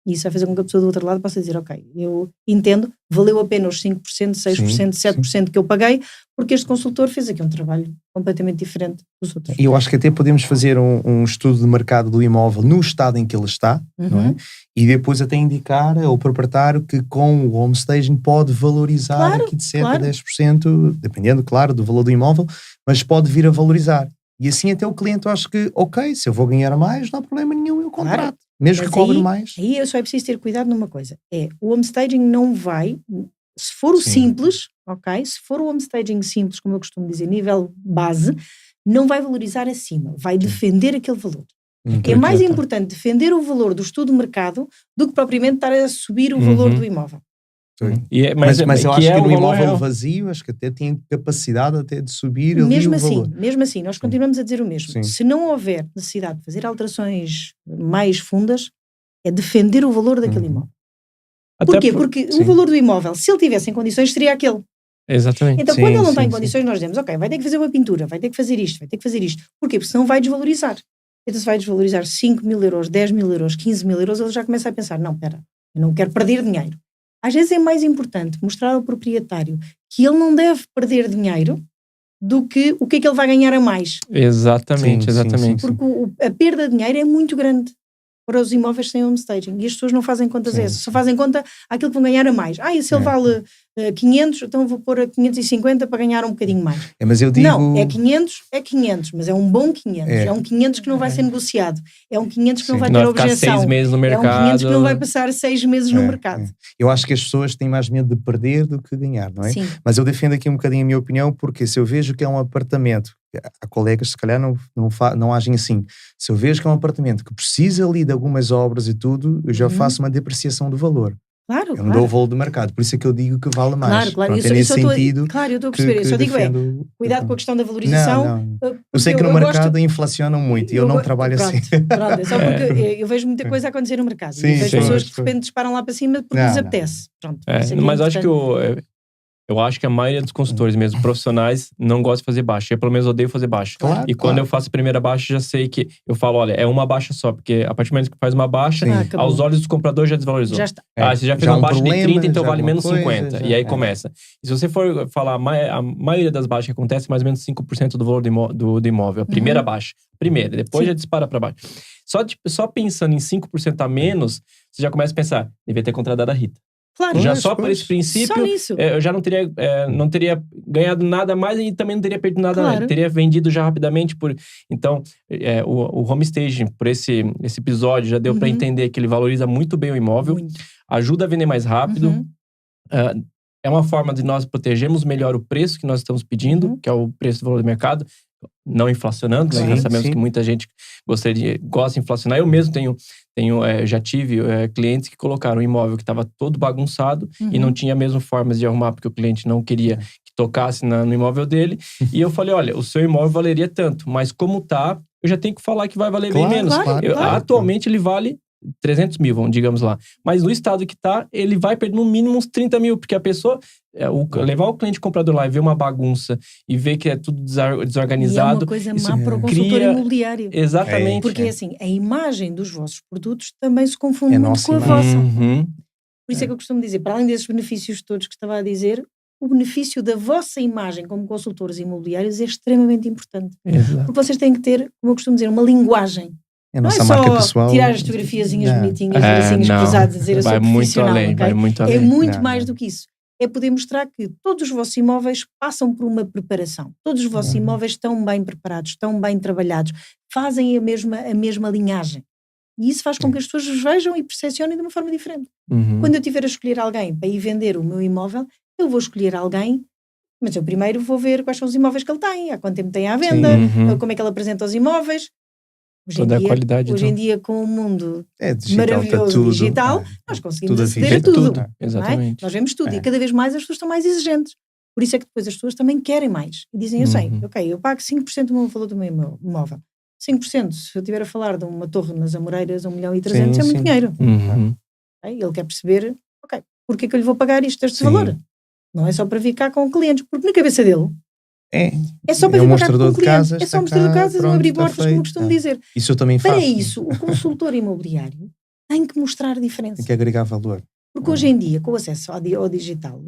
E isso vai fazer com que a pessoa do outro lado possa dizer, ok, eu entendo, valeu a pena os 5%, 6%, 7% que eu paguei, porque este consultor fez aqui um trabalho completamente diferente dos outros. E eu acho que até podemos fazer um estudo de mercado do imóvel no estado em que ele está, não é? E depois até indicar ao proprietário que com o homestaging pode valorizar aqui de 7% a 10%, dependendo, claro, do valor do imóvel, mas pode vir a valorizar. E assim até o cliente, eu acho que, ok, se eu vou ganhar mais, não há problema nenhum, eu contrato. Mesmo mas que cobre mais. Aí eu só é preciso ter cuidado numa coisa. O homestaging não vai, se for o simples, ok? Se for o homestaging simples, como eu costumo dizer, nível base, não vai valorizar acima, vai defender aquele valor. É mais importante defender o valor do estudo de mercado do que propriamente estar a subir o valor do imóvel. Mas eu acho que no imóvel vazio, acho que até tem capacidade até de subir ali o valor. Mesmo assim, nós continuamos a dizer o mesmo. Se não houver necessidade de fazer alterações mais fundas, é defender o valor daquele imóvel. Porquê? Porque o valor do imóvel, se ele tivesse em condições, seria aquele. Exatamente. Então, quando ele não está em condições, nós dizemos, ok, vai ter que fazer uma pintura, vai ter que fazer isto, vai ter que fazer isto. Porquê? Porque senão vai desvalorizar. Então, se vai desvalorizar 5.000 euros, 10.000 euros, 15.000 euros, ele já começa a pensar, não, espera, eu não quero perder dinheiro. Às vezes é mais importante mostrar ao proprietário que ele não deve perder dinheiro do que o que é que ele vai ganhar a mais. Exatamente. Porque a perda de dinheiro é muito grande para os imóveis sem homestaging e as pessoas não fazem contas essas, só fazem conta àquilo que vão ganhar a mais. E se ele vale 500, então vou pôr a 550 para ganhar um bocadinho mais. Mas eu digo... Não, é 500, mas é um bom 500. É um 500 que não vai ser negociado. É um 500 que não vai ter objeção. 6 meses no mercado. É um 500 que não vai passar 6 meses no mercado. Eu acho que as pessoas têm mais medo de perder do que ganhar, não é? Sim. Mas eu defendo aqui um bocadinho a minha opinião, porque se eu vejo que é um apartamento, há colegas se calhar não agem assim, se eu vejo que é um apartamento que precisa ali de algumas obras e tudo, eu já faço uma depreciação do valor. Claro, eu não dou o valor do mercado, por isso é que eu digo que vale mais. Claro. Pronto, nesse sentido. Claro, eu estou a perceber. Eu só digo cuidado com a questão da valorização. Não. Eu sei que no mercado inflacionam muito e eu não trabalho assim. Pronto, é só porque eu vejo muita coisa a acontecer no mercado. E vejo pessoas que de repente disparam lá para cima porque lhes apetece. Pronto, mas acho que Eu acho que a maioria dos consultores mesmo, profissionais, não gosta de fazer baixa. Eu, pelo menos, odeio fazer baixa. Claro, quando eu faço a primeira baixa, já sei que... Eu falo, olha, é uma baixa só. Porque a partir do momento que faz uma baixa, aos olhos dos compradores já desvalorizou. Já está. Você já fez uma baixa de 30, então vale menos 50. E aí começa. E se você for falar, a maioria das baixas que acontece, mais ou menos 5% do valor do imóvel. A primeira baixa. Primeira. Depois já dispara para baixo. Só pensando em 5% a menos, você já começa a pensar, devia ter contratado a Rita. Claro. Já só por esse princípio, eu já não teria ganhado nada mais e também não teria perdido nada. Claro. Teria vendido já rapidamente. Então, o home staging, por esse episódio, já deu para entender que ele valoriza muito bem o imóvel, ajuda a vender mais rápido. É uma forma de nós protegermos melhor o preço que nós estamos pedindo, que é o preço do valor do mercado, não inflacionando. Nós sabemos que muita gente gosta de inflacionar. Eu mesmo já tive clientes que colocaram um imóvel que estava todo bagunçado e não tinha mesmo formas de arrumar, porque o cliente não queria que tocasse no imóvel dele. E eu falei, olha, o seu imóvel valeria tanto, mas como tá, eu já tenho que falar que vai valer bem menos. Atualmente ele vale 300 mil, digamos lá. Mas no estado que tá, ele vai perder no mínimo uns 30 mil, porque a pessoa, levar o cliente comprador lá e ver uma bagunça e ver que é tudo desorganizado. E é uma coisa má para o consultor imobiliário. Exatamente. Porque assim, a imagem dos vossos produtos também se confunde muito com a vossa. Por isso é que eu costumo dizer, para além desses benefícios todos que estava a dizer, o benefício da vossa imagem como consultores imobiliários é extremamente importante. Exato. Porque vocês têm que ter, como eu costumo dizer, uma linguagem. A nossa marca pessoal. Tirar as fotografiazinhas bonitinhas, bracinhos cruzados, dizer eu sou profissional. Vai muito além. É muito mais do que isso. É poder mostrar que todos os vossos imóveis passam por uma preparação. Todos os vossos imóveis estão bem preparados, estão bem trabalhados, fazem a mesma linhagem. E isso faz com que as pessoas os vejam e percepcionem de uma forma diferente. Quando eu tiver a escolher alguém para ir vender o meu imóvel, eu vou escolher alguém, mas eu primeiro vou ver quais são os imóveis que ele tem, há quanto tempo tem à venda, como é que ele apresenta os imóveis. Hoje em dia, com o mundo maravilhoso digital, nós conseguimos aceder a tudo. Exatamente. Nós vemos tudo e cada vez mais as pessoas estão mais exigentes. Por isso é que depois as pessoas também querem mais. E dizem, eu sei, eu pago 5% do valor do meu imóvel. 5%, se eu estiver a falar de uma torre nas Amoreiras, 1.300.000 é muito dinheiro. Ele quer perceber, porque é que eu lhe vou pagar este valor? Não é só para vir cá com clientes, porque na cabeça dele é só para vir pagar com clientes. É só um mostrador de casas, um abrir portas, como eu costumo dizer. Isso eu também faço. Para isso, o consultor imobiliário tem que mostrar diferença. Tem que agregar valor. Porque hoje em dia, com o acesso ao digital,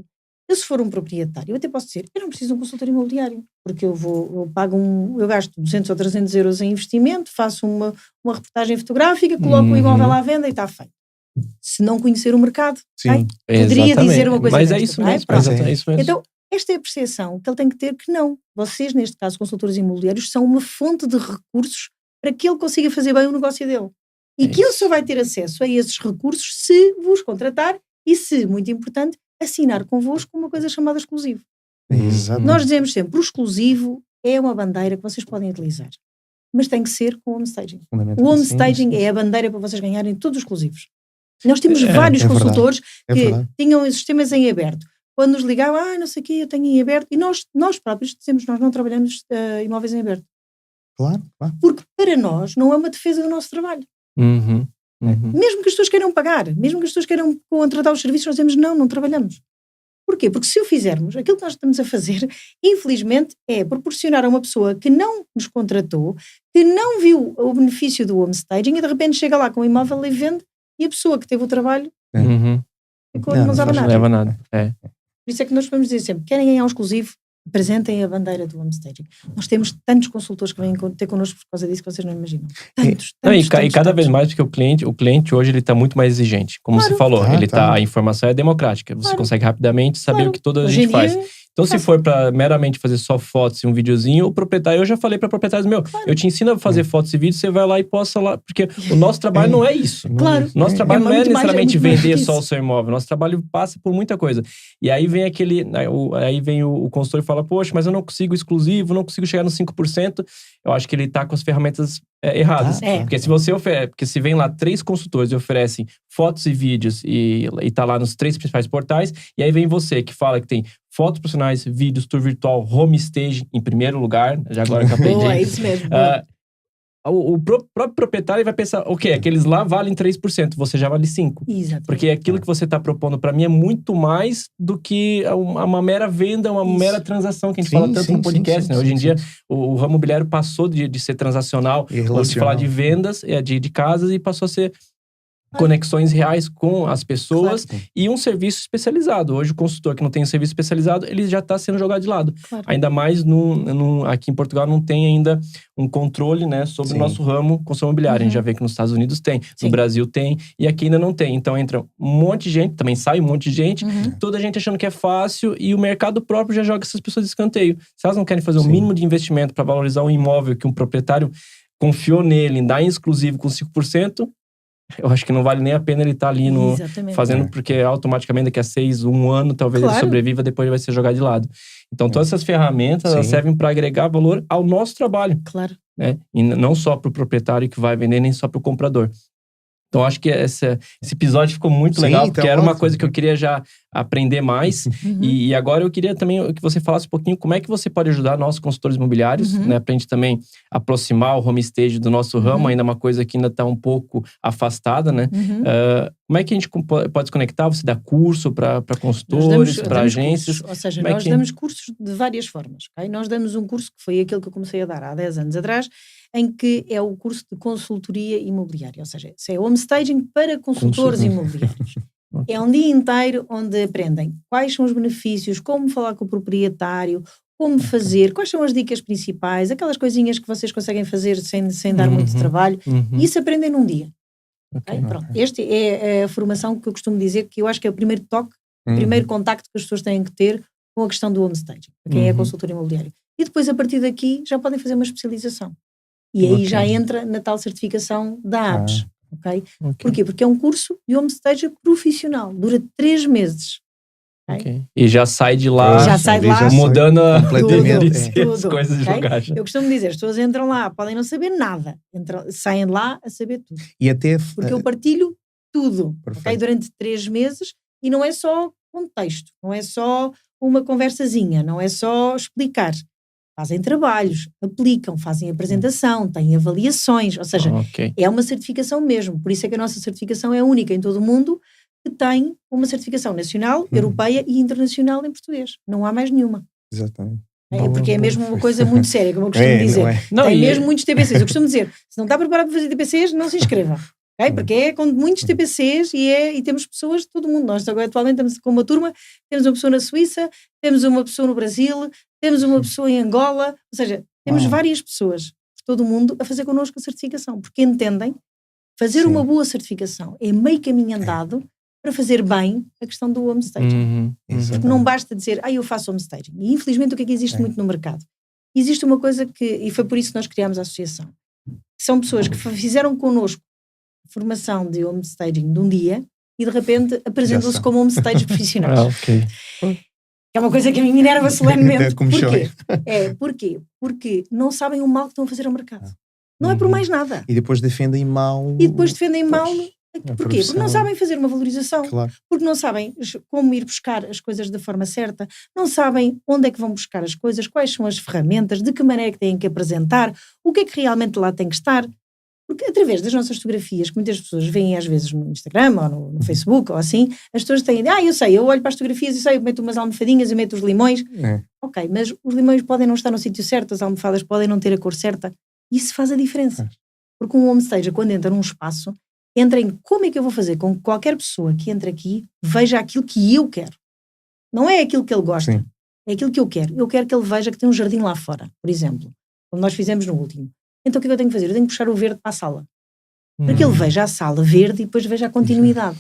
eu se for um proprietário, eu até posso dizer, eu não preciso de um consultor imobiliário, porque eu gasto 200 ou 300 euros em investimento, faço uma reportagem fotográfica, coloco o imóvel à venda e está feito. Se não conhecer o mercado, poderia dizer uma coisa mas é isso mesmo. Então, esta é a percepção que ele tem que ter, que não. Vocês, neste caso, consultores imobiliários, são uma fonte de recursos para que ele consiga fazer bem o negócio dele. E que ele só vai ter acesso a esses recursos se vos contratar e se, muito importante, assinar convosco uma coisa chamada exclusivo. Nós dizemos sempre, o exclusivo é uma bandeira que vocês podem utilizar. Mas tem que ser com o home staging. O home staging é a bandeira para vocês ganharem todos os exclusivos. Nós temos vários consultores que tinham os sistemas em aberto. Quando nos ligavam, não sei o quê, eu tenho em aberto. E nós próprios dizemos, nós não trabalhamos imóveis em aberto. Claro. Porque para nós não é uma defesa do nosso trabalho. Mesmo que as pessoas queiram pagar, mesmo que as pessoas queiram contratar os serviços, nós dizemos, não trabalhamos. Porquê? Porque se o fizermos, aquilo que nós estamos a fazer, infelizmente, é proporcionar a uma pessoa que não nos contratou, que não viu o benefício do home staging e de repente chega lá com o imóvel e vende, e a pessoa que teve o trabalho ficou, não leva nada. Por isso é que nós vamos dizer sempre, querem ganhar um exclusivo, apresentem a bandeira do home staging. Nós temos tantos consultores que vêm ter connosco por causa disso que vocês não imaginam. Tantos. E cada vez mais, porque o cliente hoje ele está muito mais exigente. Como você falou, a informação é democrática. Você consegue rapidamente saber o que toda a gente faz. Então, se for para meramente fazer só fotos e um videozinho, o proprietário, eu já falei para proprietários, eu te ensino a fazer fotos e vídeos, você vai lá e posta lá, porque o nosso trabalho não é isso. Nosso trabalho não é necessariamente vender só o seu imóvel, nosso trabalho passa por muita coisa. E aí vem o consultor e fala, poxa, mas eu não consigo exclusivo, não consigo chegar nos 5%. Eu acho que ele tá com as ferramentas erradas. Porque se você porque se vem lá 3 consultores e oferecem fotos e vídeos e tá lá nos 3 principais portais, e aí vem você que fala que tem fotos profissionais, vídeos, tour virtual, home staging em primeiro lugar, já agora que eu aprendi. Boa, é isso mesmo. o próprio proprietário vai pensar, ok, aqueles lá valem 3%, você já vale 5%. Exatamente. Porque aquilo que você está propondo para mim é muito mais do que uma mera venda, uma mera transação, que a gente fala tanto no podcast, né? Hoje em dia, o ramo imobiliário passou de ser transacional, vamos falar de vendas, de casas, e passou a ser conexões reais com as pessoas, e um serviço especializado. Hoje o consultor que não tem um serviço especializado, ele já está sendo jogado de lado. Ainda mais aqui em Portugal não tem ainda um controle, né, sobre o nosso ramo construção imobiliária. A gente já vê que nos Estados Unidos tem, no Brasil tem, e aqui ainda não tem. Então entra um monte de gente, também sai um monte de gente, toda a gente achando que é fácil, e o mercado próprio já joga essas pessoas de escanteio. Se elas não querem fazer o mínimo de investimento para valorizar um imóvel que um proprietário confiou nele, em dar em exclusivo com 5%, eu acho que não vale nem a pena ele estar ali fazendo, porque automaticamente daqui a 6, 1 ano, talvez ele sobreviva, depois ele vai ser jogado de lado. Então, todas essas ferramentas, elas servem para agregar valor ao nosso trabalho. Né? E não só para o proprietário que vai vender, nem só para o comprador. Então, acho que esse episódio ficou muito legal, porque era uma coisa que eu queria já aprender mais. E agora eu queria também que você falasse um pouquinho como é que você pode ajudar nossos consultores imobiliários, né? Pra gente também aproximar o home stage do nosso ramo, ainda uma coisa que ainda está um pouco afastada, né? Como é que a gente pode se conectar? Você dá curso para consultores, para agências? Cursos, ou seja, nós damos cursos de várias formas. Okay? Nós damos um curso que foi aquele que eu comecei a dar há 10 anos atrás, em que é o curso de consultoria imobiliária, ou seja, isso é home staging para consultores imobiliários. É um dia inteiro onde aprendem quais são os benefícios, como falar com o proprietário, como fazer, quais são as dicas principais, aquelas coisinhas que vocês conseguem fazer sem dar muito trabalho, e isso aprendem num dia. Okay? Pronto. Este é a formação que eu costumo dizer, que eu acho que é o primeiro toque, o primeiro contacto que as pessoas têm que ter com a questão do home staging, quem é consultor imobiliário. E depois, a partir daqui, já podem fazer uma especialização. E aí já entra na tal certificação da APES. Okay? Porquê? Porque é um curso de home staging profissional. Dura 3 meses. Okay? E já sai de lá, mudando completamente as coisas de lugar. Eu costumo dizer, as pessoas entram lá, podem não saber nada. Saem lá a saber tudo. E até, porque eu partilho tudo. Okay? Durante 3 meses. E não é só contexto. Não é só uma conversazinha. Não é só explicar. Fazem trabalhos, aplicam, fazem apresentação, têm avaliações, ou seja, é uma certificação mesmo. Por isso é que a nossa certificação é única em todo o mundo, que tem uma certificação nacional, europeia e internacional em português. Não há mais nenhuma. Exatamente. Porque é mesmo uma coisa muito séria, como eu costumo dizer. Tem mesmo muitos TPCs. Eu costumo dizer, se não está preparado para fazer TPCs, não se inscreva. Porque é com muitos TPCs e temos pessoas de todo o mundo. Nós agora atualmente estamos com uma turma, temos uma pessoa na Suíça, temos uma pessoa no Brasil, temos uma pessoa em Angola, ou seja, temos várias pessoas de todo o mundo a fazer connosco a certificação, porque entendem fazer uma boa certificação é meio caminho andado para fazer bem a questão do home staging. Porque não basta dizer, eu faço home staging. E infelizmente o que é que existe muito no mercado? Existe uma coisa e foi por isso que nós criámos a associação. São pessoas que fizeram connosco formação de home staging de um dia e de repente apresentam-se como home staging profissionais. É uma coisa que a mim me enerva solenemente. Porquê? Porque não sabem o mal que estão a fazer ao mercado. Não é por mais nada. E depois defendem mal. Porquê? Porque não sabem fazer uma valorização. Porque não sabem como ir buscar as coisas da forma certa. Não sabem onde é que vão buscar as coisas, quais são as ferramentas, de que maneira é que têm que apresentar, o que é que realmente lá tem que estar. Porque através das nossas fotografias, que muitas pessoas veem às vezes no Instagram ou no Facebook ou assim, as pessoas têm eu sei, eu olho para as fotografias e sei, eu meto umas almofadinhas, eu meto os limões. Ok, mas os limões podem não estar no sítio certo, as almofadas podem não ter a cor certa. Isso faz a diferença. Porque um home staging, quando entra num espaço, entra em como é que eu vou fazer com que qualquer pessoa que entre aqui veja aquilo que eu quero. Não é aquilo que ele gosta, é aquilo que eu quero. Eu quero que ele veja que tem um jardim lá fora, por exemplo, como nós fizemos no último. Então o que é que eu tenho que fazer? Eu tenho que puxar o verde para a sala. Para que ele veja a sala verde e depois veja a continuidade.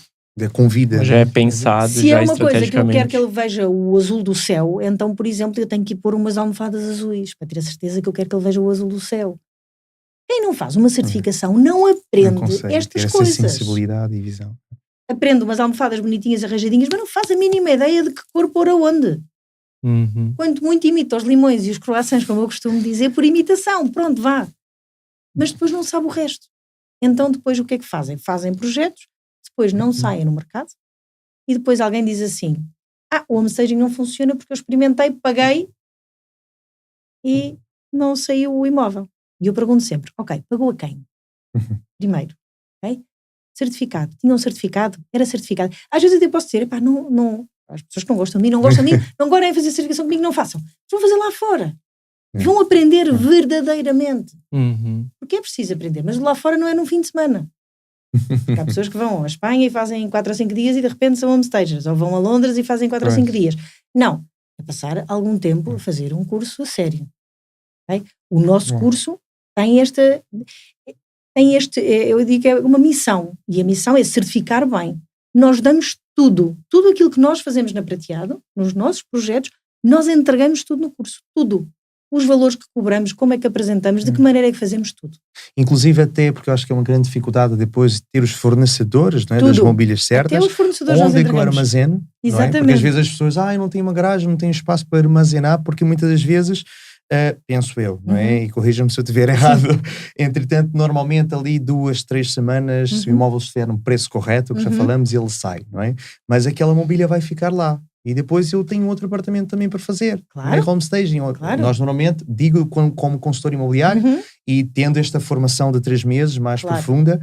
Convida. Já é pensado, se já é uma coisa que eu quero estrategicamente. que ele veja o azul do céu, então, por exemplo, eu tenho que pôr umas almofadas azuis, para ter a certeza que eu quero que ele veja o azul do céu. Quem não faz uma certificação não aprende estas coisas. Essa sensibilidade e visão. Aprende umas almofadas bonitinhas, arranjadinhas, mas não faz a mínima ideia de que cor pôr aonde. Quanto muito imita os limões e os croissants, como eu costumo dizer, por imitação. Pronto, vá. Mas depois não sabe o resto. Então depois o que é que fazem? Fazem projetos, depois não saem no mercado e depois alguém diz assim, o home staging não funciona porque eu experimentei, paguei e não saiu o imóvel. E eu pergunto sempre, ok, pagou a quem? Primeiro, ok? Certificado. Tinha um certificado? Era certificado. Às vezes eu até posso dizer, não, as pessoas que não gostam de mim, não querem fazer certificação comigo, não façam. Vão fazer lá fora. Vão aprender verdadeiramente. Porque é preciso aprender, mas lá fora não é num fim de semana. Porque há pessoas que vão à Espanha e fazem 4 ou 5 dias e de repente são homestagers, ou vão a Londres e fazem 4 ou 5 dias. Não, é passar algum tempo a fazer um curso a sério. Okay? O nosso curso tem eu digo que é uma missão, e a missão é certificar bem. Nós damos tudo aquilo que nós fazemos na Prateado, nos nossos projetos, nós entregamos tudo no curso, tudo. Os valores que cobramos, como é que apresentamos, de que maneira é que fazemos tudo. Inclusive até, porque eu acho que é uma grande dificuldade depois ter os fornecedores, não é, das mobílias certas, até os fornecedores onde é que eu armazeno. Exatamente. Não é? Porque às vezes as pessoas, eu não tenho uma garagem, não tenho espaço para armazenar, porque muitas das vezes, penso eu, não é? E corrija-me se eu estiver errado, entretanto, normalmente ali 2, 3 semanas, se o imóvel estiver no preço correto, o que já falamos, ele sai, não é? Mas aquela mobília vai ficar lá. E depois eu tenho outro apartamento também para fazer. Claro. É homestaging. Claro. Nós normalmente, digo como consultor imobiliário, e tendo esta formação de 3 meses mais profunda,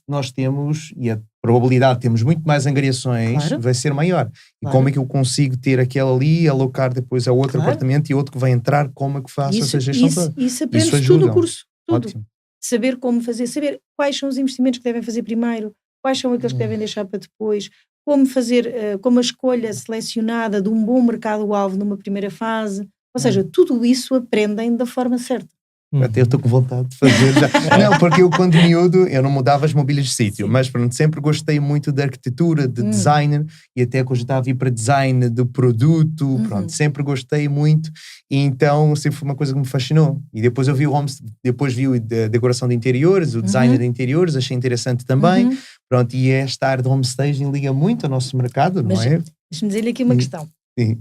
nós temos, e a probabilidade de termos muito mais angariações vai ser maior. E como é que eu consigo ter aquele ali, alocar depois a outro apartamento e outro que vai entrar, como é que faço essa gestão toda? Isso aprendes tudo no curso. Tudo. Ótimo. Saber como fazer, saber quais são os investimentos que devem fazer primeiro, quais são aqueles que devem deixar para depois, como fazer, como a escolha selecionada de um bom mercado-alvo numa primeira fase, ou seja, tudo isso aprendem da forma certa. Até eu estou com vontade de fazer já. Não, porque eu quando miúdo, eu não mudava as mobílias de sítio, mas pronto, sempre gostei muito de arquitetura, de design, e até cogitava ir para design do produto, pronto, sempre gostei muito, e então sempre foi uma coisa que me fascinou. E depois eu vi depois vi a decoração de interiores, o design de interiores, achei interessante também, pronto, e esta área de homestaging liga muito ao nosso mercado, não é? Deixa-me dizer-lhe aqui uma questão.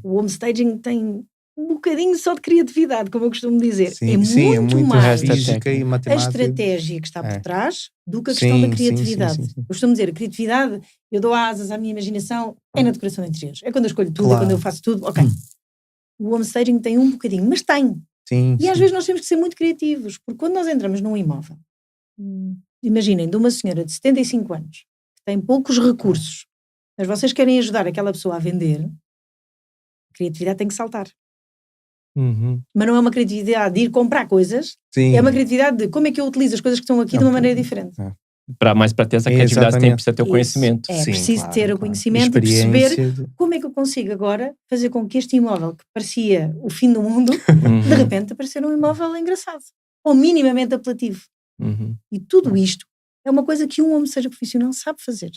O homestaging tem um bocadinho só de criatividade, como eu costumo dizer. É muito mais física e matemática. A estratégia que está por trás do que a questão da criatividade. Eu costumo dizer, a criatividade, eu dou asas à minha imaginação, é na decoração de interiores. É quando eu escolho tudo, é quando eu faço tudo. Ok. O homestaging tem um bocadinho, mas tem. E às vezes nós temos que ser muito criativos, porque quando nós entramos num imóvel, imaginem, de uma senhora de 75 anos, que tem poucos recursos, mas vocês querem ajudar aquela pessoa a vender, a criatividade tem que saltar. Mas não é uma criatividade de ir comprar coisas, é uma criatividade de como é que eu utilizo as coisas que estão aqui de uma maneira diferente. Mas para ter essa criatividade precisa ter o conhonhimento. É preciso ter o conhecimento e perceber como é que eu consigo agora fazer com que este imóvel que parecia o fim do mundo, de repente aparecer um imóvel engraçado, ou minimamente apelativo. E tudo isto é uma coisa que um homem seja profissional sabe fazer.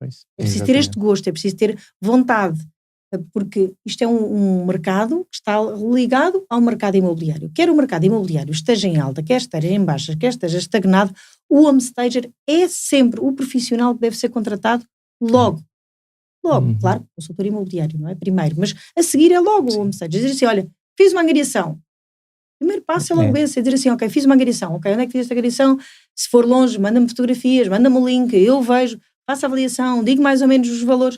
É preciso ter este gosto, é preciso ter vontade. Porque isto é um mercado que está ligado ao mercado imobiliário. Quer o mercado imobiliário esteja em alta, quer esteja em baixa, quer esteja estagnado, o homestager é sempre o profissional que deve ser contratado logo. Claro, consultor imobiliário, não é? Primeiro, mas a seguir é logo o homestager. Dizer assim, olha, fiz uma angariação. O primeiro passo é logo esse, é dizer assim, ok, fiz uma angariação, ok, onde é que fiz esta angariação? Se for longe, manda-me fotografias, manda-me o link, eu vejo, faço a avaliação, digo mais ou menos os valores.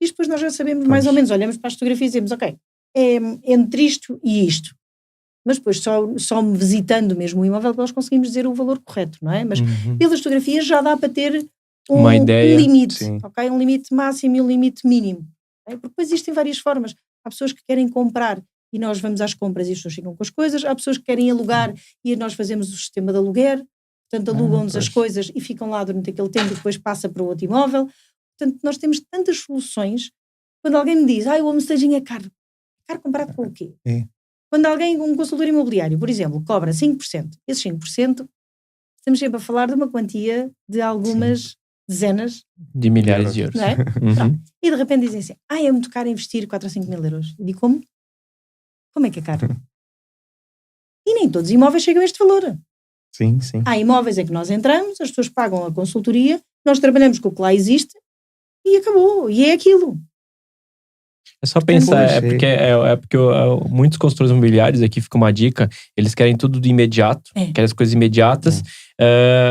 E depois nós já sabemos mais ou menos, olhamos para as fotografias e dizemos, ok, é entre isto e isto. Mas depois só visitando mesmo o imóvel nós conseguimos dizer o valor correto, não é? Mas pelas fotografias já dá para ter uma ideia, limite, ok? Um limite máximo e um limite mínimo. Okay? Porque depois existem várias formas. Há pessoas que querem comprar e nós vamos às compras e as pessoas ficam com as coisas. Há pessoas que querem alugar e nós fazemos o sistema de aluguer. Portanto, alugam-nos as coisas e ficam lá durante aquele tempo e depois passa para o outro imóvel. Portanto, nós temos tantas soluções. Quando alguém me diz, o homestaging é caro. Caro comparado com o quê? Quando um consultor imobiliário, por exemplo, cobra 5%, esses 5%, estamos sempre a falar de uma quantia de algumas dezenas de milhares de euros. Não é? E de repente dizem assim, é muito caro investir 4 ou 5 mil euros. Eu digo, como? Como é que é caro? E nem todos os imóveis chegam a este valor. Sim. Há imóveis em que nós entramos, as pessoas pagam a consultoria, nós trabalhamos com o que lá existe, e acabou, e é aquilo. É só pensar, porque muitos consultores imobiliários, aqui fica uma dica, eles querem tudo de imediato, querem as coisas imediatas,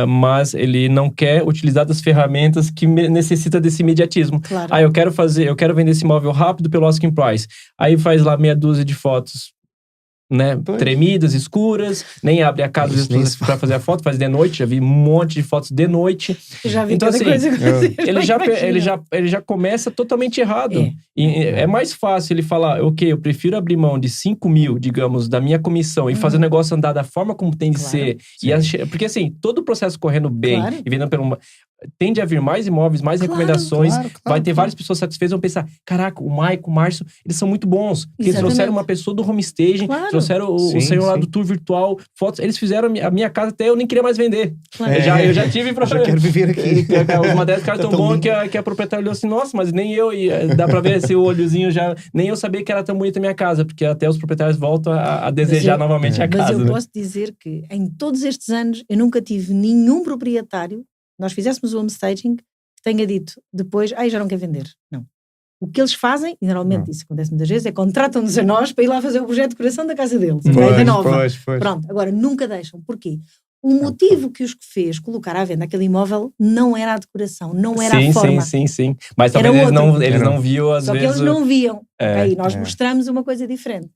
mas ele não quer utilizar das ferramentas que necessita desse imediatismo. Claro. Eu quero vender esse imóvel rápido pelo asking price. Aí faz lá meia dúzia de fotos né, tremidas, escuras, nem abre a casa para fazer a foto, faz de noite, já vi um monte de fotos de noite. Já vi então, assim, coisa ele já começa totalmente errado. É mais fácil ele falar, ok, eu prefiro abrir mão de 5 mil, digamos, da minha comissão e fazer o negócio andar da forma como tem de ser. Porque assim, todo o processo correndo bem e vendendo pelo... Tende a vir mais imóveis, mais recomendações, vai ter várias pessoas satisfeitas, vão pensar, caraca, o Maicon, o Márcio, eles são muito bons, porque eles trouxeram uma pessoa do home staging, trouxeram o senhor lá do tour virtual, fotos, eles fizeram a minha casa até eu nem queria mais vender. Eu já tive já quero viver aqui. Os materiais ficaram tão bons que a proprietária olhou assim, nossa, mas nem eu, dá pra ver esse olhozinho já, nem eu sabia que era tão bonita a minha casa, porque até os proprietários voltam a desejar novamente a casa. Mas eu posso dizer que em todos estes anos eu nunca tive nenhum proprietário, nós fizéssemos o homestaging, que tenha dito depois, já não quer vender. Não. O que eles fazem, e normalmente isso acontece muitas vezes, é contratam-nos a nós para ir lá fazer o projeto de decoração da casa deles. Da nova. Pronto, agora nunca deixam. Porquê? O motivo que os fez colocar à venda aquele imóvel não era a decoração, não era a forma. Sim. Mas talvez eles não viam, às vezes... Só que eles não viam. Nós mostramos uma coisa diferente.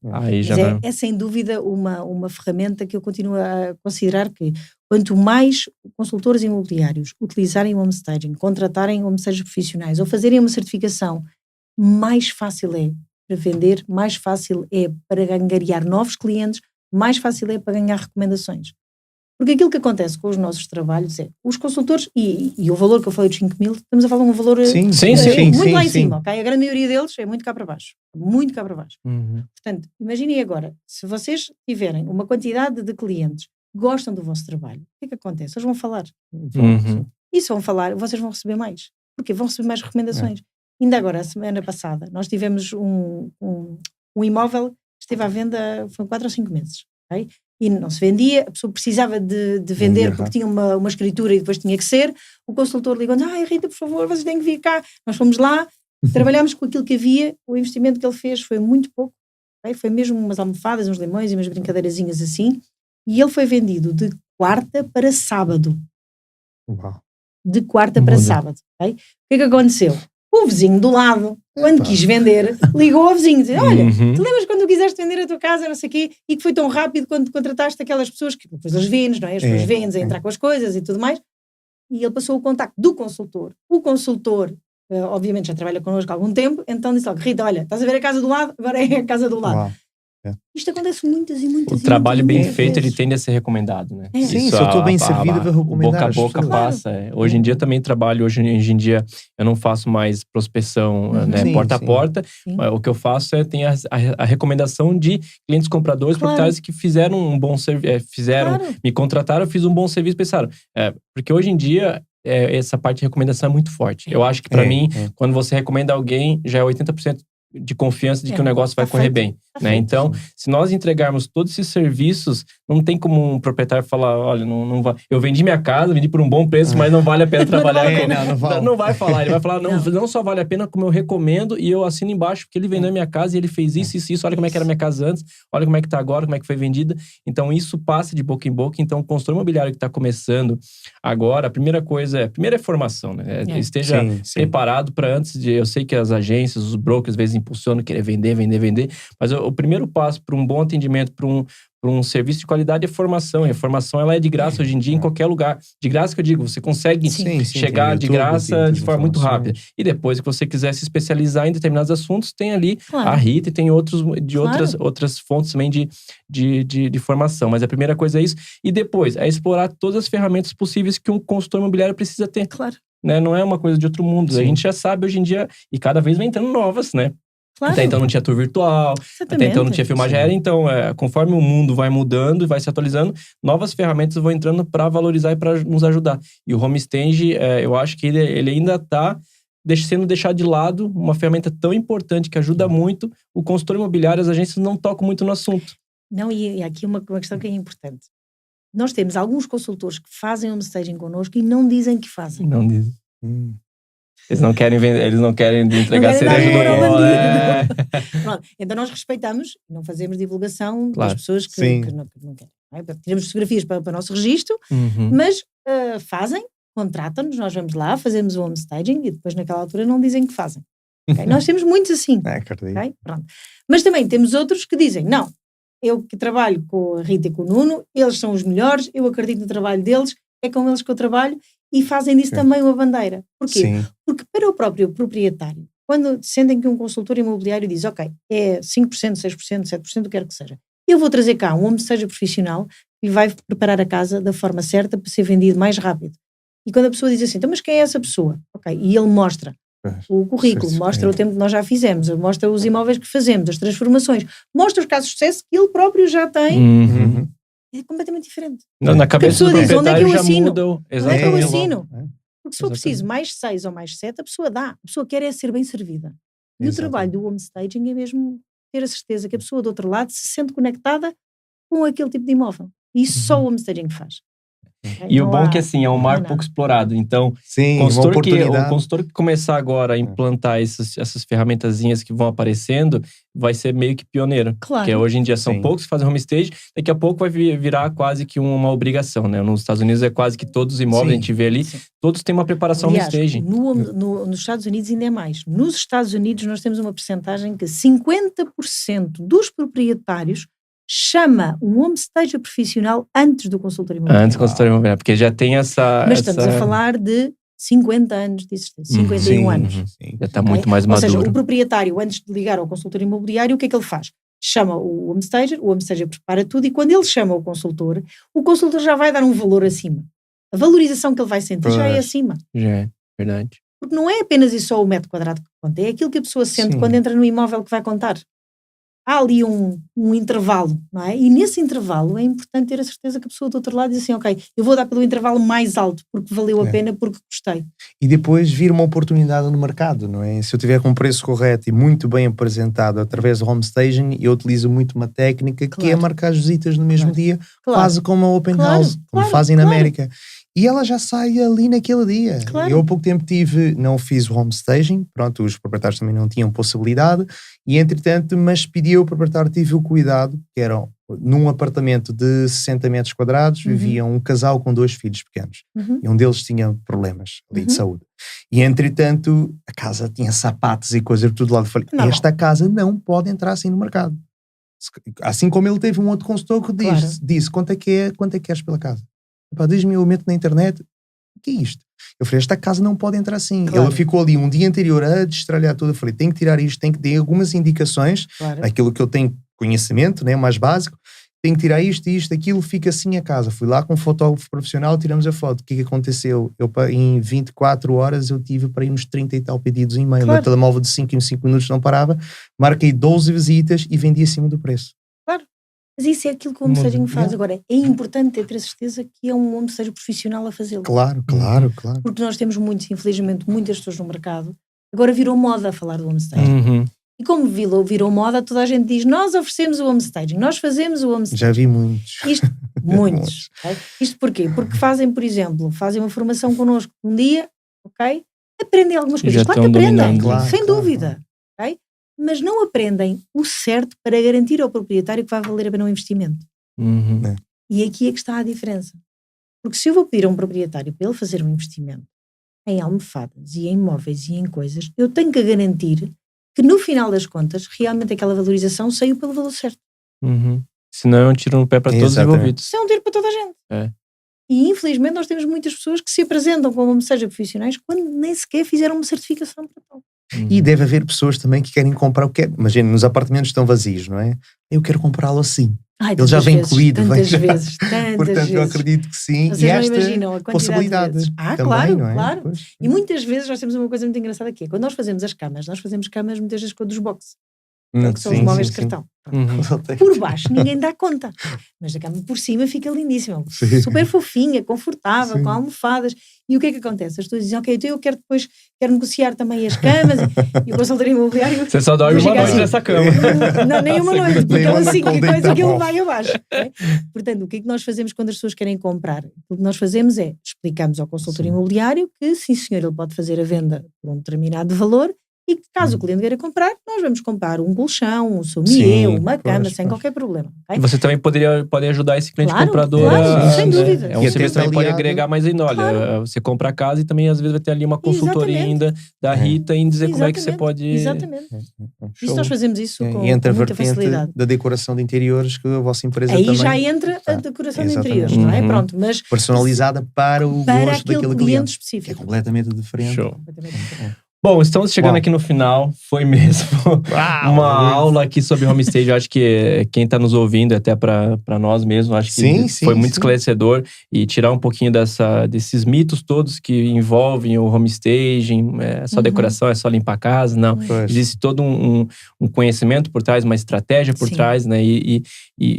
É sem dúvida uma ferramenta que eu continuo a considerar que quanto mais consultores imobiliários utilizarem o homestaging, contratarem homestagers profissionais ou fazerem uma certificação, mais fácil é para vender, mais fácil é para angariar novos clientes, mais fácil é para ganhar recomendações. Porque aquilo que acontece com os nossos trabalhos é, os consultores, e o valor que eu falei dos 5 mil, estamos a falar de um valor muito lá em cima, ok? A grande maioria deles é muito cá para baixo. Muito cá para baixo. Portanto, imaginem agora, se vocês tiverem uma quantidade de clientes que gostam do vosso trabalho, o que é que acontece? Eles vão falar. E se vão falar, vocês vão receber mais. Porque vão receber mais recomendações. Ainda agora, a semana passada, nós tivemos um imóvel que esteve à venda, foi 4 ou 5 meses, ok? E não se vendia, a pessoa precisava de vender porque tinha uma escritura e depois tinha que ser, o consultor ligou-nos, Rita, por favor, vocês têm que vir cá. Nós fomos lá, trabalhámos com aquilo que havia, o investimento que ele fez foi muito pouco, okay? Foi mesmo umas almofadas, uns limões e umas brincadeirazinhas assim, e ele foi vendido de quarta para sábado. De quarta para sábado, ok? O que é que aconteceu? O vizinho do lado, quando quis vender, ligou ao vizinho e disse, olha, tu lembras quando tu quiseste vender a tua casa, não sei o quê, e que foi tão rápido quando contrataste aquelas pessoas, que depois eles vendem, não é? As pessoas vendem a entrar com as coisas e tudo mais, e ele passou o contacto do consultor. O consultor, obviamente, já trabalha connosco há algum tempo, então disse logo, Rita, olha, estás a ver a casa do lado? Agora é a casa do lado. Isto acontece muitas e muitas vezes. O trabalho bem feito, ele tende a ser recomendado, né? Sim, se eu estou bem servido, eu vou recomendar. Boca a boca passa. Hoje em dia também trabalho, hoje em dia eu não faço mais prospecção porta a porta. O que eu faço é tem a recomendação de clientes compradores, proprietários que fizeram um bom serviço, me contrataram, eu fiz um bom serviço, pensaram. Porque hoje em dia essa parte de recomendação é muito forte. Eu acho que para mim, quando você recomenda alguém, já é 80% de confiança de que o negócio vai correr bem, né? Então, se nós entregarmos todos esses serviços, não tem como um proprietário falar, olha, não vai, eu vendi minha casa, vendi por um bom preço, mas não vale a pena trabalhar com... Não vai falar, ele vai falar, não só vale a pena, como eu recomendo, e eu assino embaixo, porque ele vendeu a minha casa e ele fez isso, olha como é que era a minha casa antes, olha como é que tá agora, como é que foi vendida. Então, isso passa de boca em boca. Então, o consultor imobiliário que está começando agora, a primeira coisa é formação, né? Esteja preparado para antes de... Eu sei que as agências, os brokers, às vezes, impulsionam querer vender, mas o primeiro passo para um bom atendimento, para um serviço de qualidade é formação. E a formação, ela é de graça hoje em dia em qualquer lugar. De graça que eu digo, você consegue chegar de graça de forma muito rápida. E depois que você quiser se especializar em determinados assuntos, tem ali a Rita e tem outras fontes também de formação. Mas a primeira coisa é isso. E depois, é explorar todas as ferramentas possíveis que um consultor imobiliário precisa ter. Claro. Né? Não é uma coisa de outro mundo. A gente já sabe hoje em dia, e cada vez vem entrando novas, né? Claro. Até então não tinha tour virtual, até então não tinha filmagem aérea. Então, conforme o mundo vai mudando e vai se atualizando, novas ferramentas vão entrando para valorizar e para nos ajudar. E o homestaging, eu acho que ele ainda está sendo deixado de lado, uma ferramenta tão importante que ajuda muito. O consultor imobiliário, as agências não tocam muito no assunto. Não, e aqui uma questão que é importante. Nós temos alguns consultores que fazem homestaging connosco e não dizem que fazem. Não dizem. Eles não querem vender, eles não querem entregar cereja do bolo. Então nós respeitamos, não fazemos divulgação das pessoas que não querem. Não é? Tiramos fotografias para o nosso registro, mas contratam-nos, nós vamos lá, fazemos o homestaging e depois naquela altura não dizem que fazem. Okay? Nós temos muitos assim. Okay? Pronto. Mas também temos outros que dizem, não, eu que trabalho com a Rita e com o Nuno, eles são os melhores, eu acredito no trabalho deles, é com eles que eu trabalho e fazem disso também uma bandeira. Porquê? Sim. Porque para o próprio proprietário, quando sentem que um consultor imobiliário diz, ok, é 5%, 6%, 7%, o que quer que seja, eu vou trazer cá um homem que seja profissional e vai preparar a casa da forma certa para ser vendido mais rápido. E quando a pessoa diz assim, então mas quem é essa pessoa? Ok, e ele mostra o currículo, mostra o tempo que nós já fizemos, mostra os imóveis que fazemos, as transformações, mostra os casos de sucesso que ele próprio já tem, é completamente diferente. Não, na cabeça do proprietário onde é que eu assino? Onde é que eu assino? Porque se for preciso mais 6 ou mais 7, a pessoa dá. A pessoa quer é ser bem servida. E o trabalho do home staging é mesmo ter a certeza que a pessoa do outro lado se sente conectada com aquele tipo de imóvel. E isso só o home staging faz. E então, o bom é que assim, é um mar pouco explorado. Então, sim, o consultor que começar agora a implantar essas ferramentazinhas que vão aparecendo, vai ser meio que pioneiro. Claro. Porque hoje em dia são poucos que fazem home stage, daqui a pouco vai virar quase que uma obrigação, né? Nos Estados Unidos é quase que todos os imóveis, a gente vê ali, todos têm uma preparação home staging. Nos Estados Unidos ainda é mais. Nos Estados Unidos nós temos uma percentagem que 50% dos proprietários chama um home stage profissional antes do consultor imobiliário. Antes do consultor imobiliário, porque já tem essa... Mas estamos a falar de 50 anos de existência, 51 anos. Já está muito mais maduro. Ou seja, o proprietário, antes de ligar ao consultor imobiliário, o que é que ele faz? Chama o home stager prepara tudo e quando ele chama o consultor já vai dar um valor acima. A valorização que ele vai sentir já é acima. Já é, verdade. Porque não é apenas e só o metro quadrado que conta, é aquilo que a pessoa sente quando entra no imóvel que vai contar. Há ali um intervalo, não é? E nesse intervalo é importante ter a certeza que a pessoa do outro lado diz assim, ok, eu vou dar pelo intervalo mais alto, porque valeu a pena, porque gostei. E depois vir uma oportunidade no mercado, não é? Se eu tiver com um preço correto e muito bem apresentado através do home staging, eu utilizo muito uma técnica que é marcar as visitas no mesmo dia, quase como a open house, como fazem na América. E ela já sai ali naquele dia. Claro. Eu há pouco tempo não fiz o home staging, pronto, os proprietários também não tinham possibilidade, e entretanto, mas pedi ao proprietário, tive o cuidado, que era num apartamento de 60 metros quadrados, vivia um casal com 2 filhos pequenos, e um deles tinha problemas ali de saúde. E entretanto, a casa tinha sapatos e coisas por todo lado. Eu falei, esta casa não pode entrar assim no mercado. Assim como ele teve um outro consultor que disse quanto é que queres pela casa? Diz-me, eu meto na internet, o que é isto? Eu falei, esta casa não pode entrar assim. Ela ficou ali um dia anterior a destralhar tudo. Eu falei, tem que tirar isto, tem que dar algumas indicações, aquilo que eu tenho conhecimento, né, mais básico, tem que tirar isto, aquilo, fica assim a casa. Fui lá com um fotógrafo profissional, tiramos a foto. O que é que aconteceu? Em 24 horas eu tive para ir uns 30 e tal pedidos em e-mail. Meu telemóvel de 5 em 5 minutos não parava, marquei 12 visitas e vendi acima do preço. Mas isso é aquilo que o home staging faz. Agora, é importante ter a certeza que é um home staging profissional a fazê-lo. Claro. Porque nós temos infelizmente, muitas pessoas no mercado. Agora virou moda a falar do home staging. E como virou moda, toda a gente diz, nós oferecemos o home staging, nós fazemos o home staging. Já vi muitos. Muitos. Okay? Isto porquê? Porque fazem, por exemplo, uma formação connosco um dia, ok? Aprendem algumas coisas. Claro que aprendem, sem dúvida. Ok? Mas não aprendem o certo para garantir ao proprietário que vai valer a pena um investimento. E aqui é que está a diferença. Porque se eu vou pedir a um proprietário para ele fazer um investimento em almofadas e em móveis e em coisas, eu tenho que garantir que no final das contas, realmente aquela valorização saiu pelo valor certo. Senão é um tiro no pé para todos os envolvidos. Isso é um tiro para toda a gente. E infelizmente nós temos muitas pessoas que se apresentam como home staging profissionais quando nem sequer fizeram uma certificação para tal. E deve haver pessoas também que querem comprar o que é. Imagina, nos apartamentos estão vazios, não é? Eu quero comprá-lo assim. Ele já vem incluído. Tantas vezes. Portanto, eu acredito que sim. Vocês não imaginam a quantidade de vezes. Também, claro. Pois. E muitas vezes nós temos uma coisa muito engraçada aqui. Quando nós fazemos as camas, muitas vezes com dos boxes. Que são os móveis de cartão. Por baixo ninguém dá conta, mas a cama por cima fica lindíssima, super fofinha, confortável, com almofadas. E o que é que acontece? As pessoas dizem, ok, então eu quero negociar também as camas. E o consultor imobiliário, você só dorme uma noite nessa cama. Não, nem uma noite, porque assim que coisa que ele vai abaixo. Portanto, o que é que nós fazemos quando as pessoas querem comprar? O que nós fazemos é explicamos ao consultor imobiliário que sim senhor, ele pode fazer a venda por um determinado valor E caso o cliente queira comprar, nós vamos comprar um colchão, um somier, uma cama, sem qualquer problema. Okay? E você também pode ajudar esse cliente comprador. Claro, sem dúvida. É um serviço que também pode agregar mais ainda. Olha, você compra a casa e também às vezes vai ter ali uma consultoria ainda da Rita em dizer como é que você pode... Exatamente. Isso nós fazemos isso com entra muita facilidade. Da decoração de interiores que a vossa empresa aí também... já entra a decoração de interiores, não é? Pronto, mas... Personalizada para o gosto daquele cliente específico. Que é completamente diferente. Show. Bom, estamos chegando aqui no final. Foi mesmo uma aula aqui sobre homestaging. Eu acho que quem está nos ouvindo, até para nós mesmos, acho que foi muito esclarecedor. E tirar um pouquinho desses mitos todos que envolvem o homestaging. É só decoração, é só limpar a casa. Não, existe todo um conhecimento por trás, uma estratégia por trás, né? E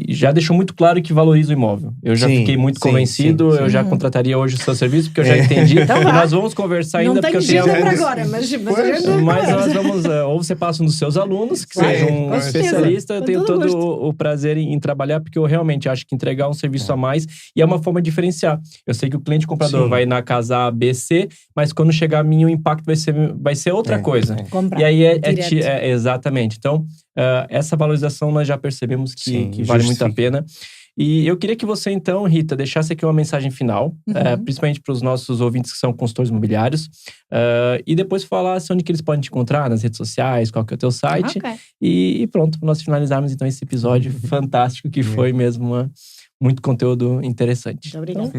já deixou muito claro que valoriza o imóvel. Eu já fiquei muito convencido. Eu já contrataria hoje o seu serviço, porque eu já entendi. Então, e nós vamos conversar ainda. Não tenho jeito para agora, mas nós vamos, ou você passa um dos seus alunos, que seja um especialista, eu tenho todo o prazer em trabalhar, porque eu realmente acho que entregar um serviço a mais, e é uma forma de diferenciar. Eu sei que o cliente comprador vai na casa A, B, C, mas quando chegar a mim, o impacto vai ser outra coisa. Comprar, e aí exatamente. Então, essa valorização nós já percebemos que vale muito a pena. E eu queria que você, então, Rita, deixasse aqui uma mensagem final, principalmente para os nossos ouvintes que são consultores imobiliários, e depois falasse onde que eles podem te encontrar, nas redes sociais, qual que é o teu site. E pronto, para nós finalizarmos, então, esse episódio fantástico, que foi mesmo muito conteúdo interessante. Muito obrigada.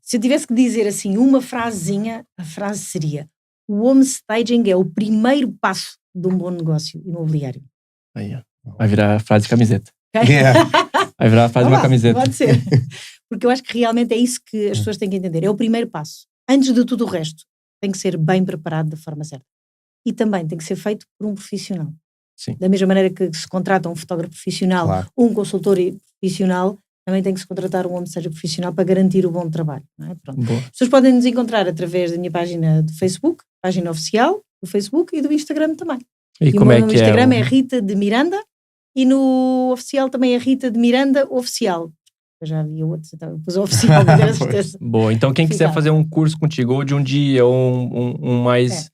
Se eu tivesse que dizer, assim, uma frasezinha, a frase seria: o homestaging é o primeiro passo de um bom negócio imobiliário. Aí, vai virar frase de camiseta. Okay? Vai virar frase de uma camiseta. Pode ser. Porque eu acho que realmente é isso que as pessoas têm que entender. É o primeiro passo. Antes de tudo o resto, tem que ser bem preparado da forma certa. E também tem que ser feito por um profissional. Sim. Da mesma maneira que se contrata um fotógrafo profissional, um consultor profissional, também tem que se contratar um homestaging profissional para garantir o bom trabalho. Não é? Pronto. As pessoas podem nos encontrar através da minha página do Facebook, página oficial do Facebook, e do Instagram também. E como é que no Instagram é Rita de Miranda, e no oficial também é Rita de Miranda Oficial. Eu já vi outros, então pus o oficial para ter a certeza. Boa, então quem quiser fazer um curso contigo, ou de um dia, ou um mais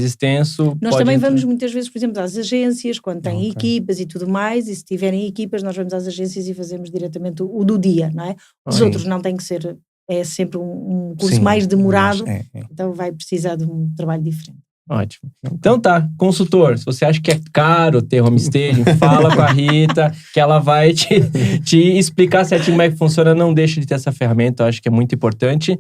extenso... Nós também vamos muitas vezes, por exemplo, às agências, quando têm equipas e tudo mais, e se tiverem equipas, nós vamos às agências e fazemos diretamente o do dia, não é? Os outros não têm que ser, é sempre um curso mais demorado, então vai precisar de um trabalho diferente. Ótimo. Então tá, consultor, se você acha que é caro ter homestaging, fala com a Rita, que ela vai te explicar certinho como é que funciona. Não deixe de ter essa ferramenta, eu acho que é muito importante.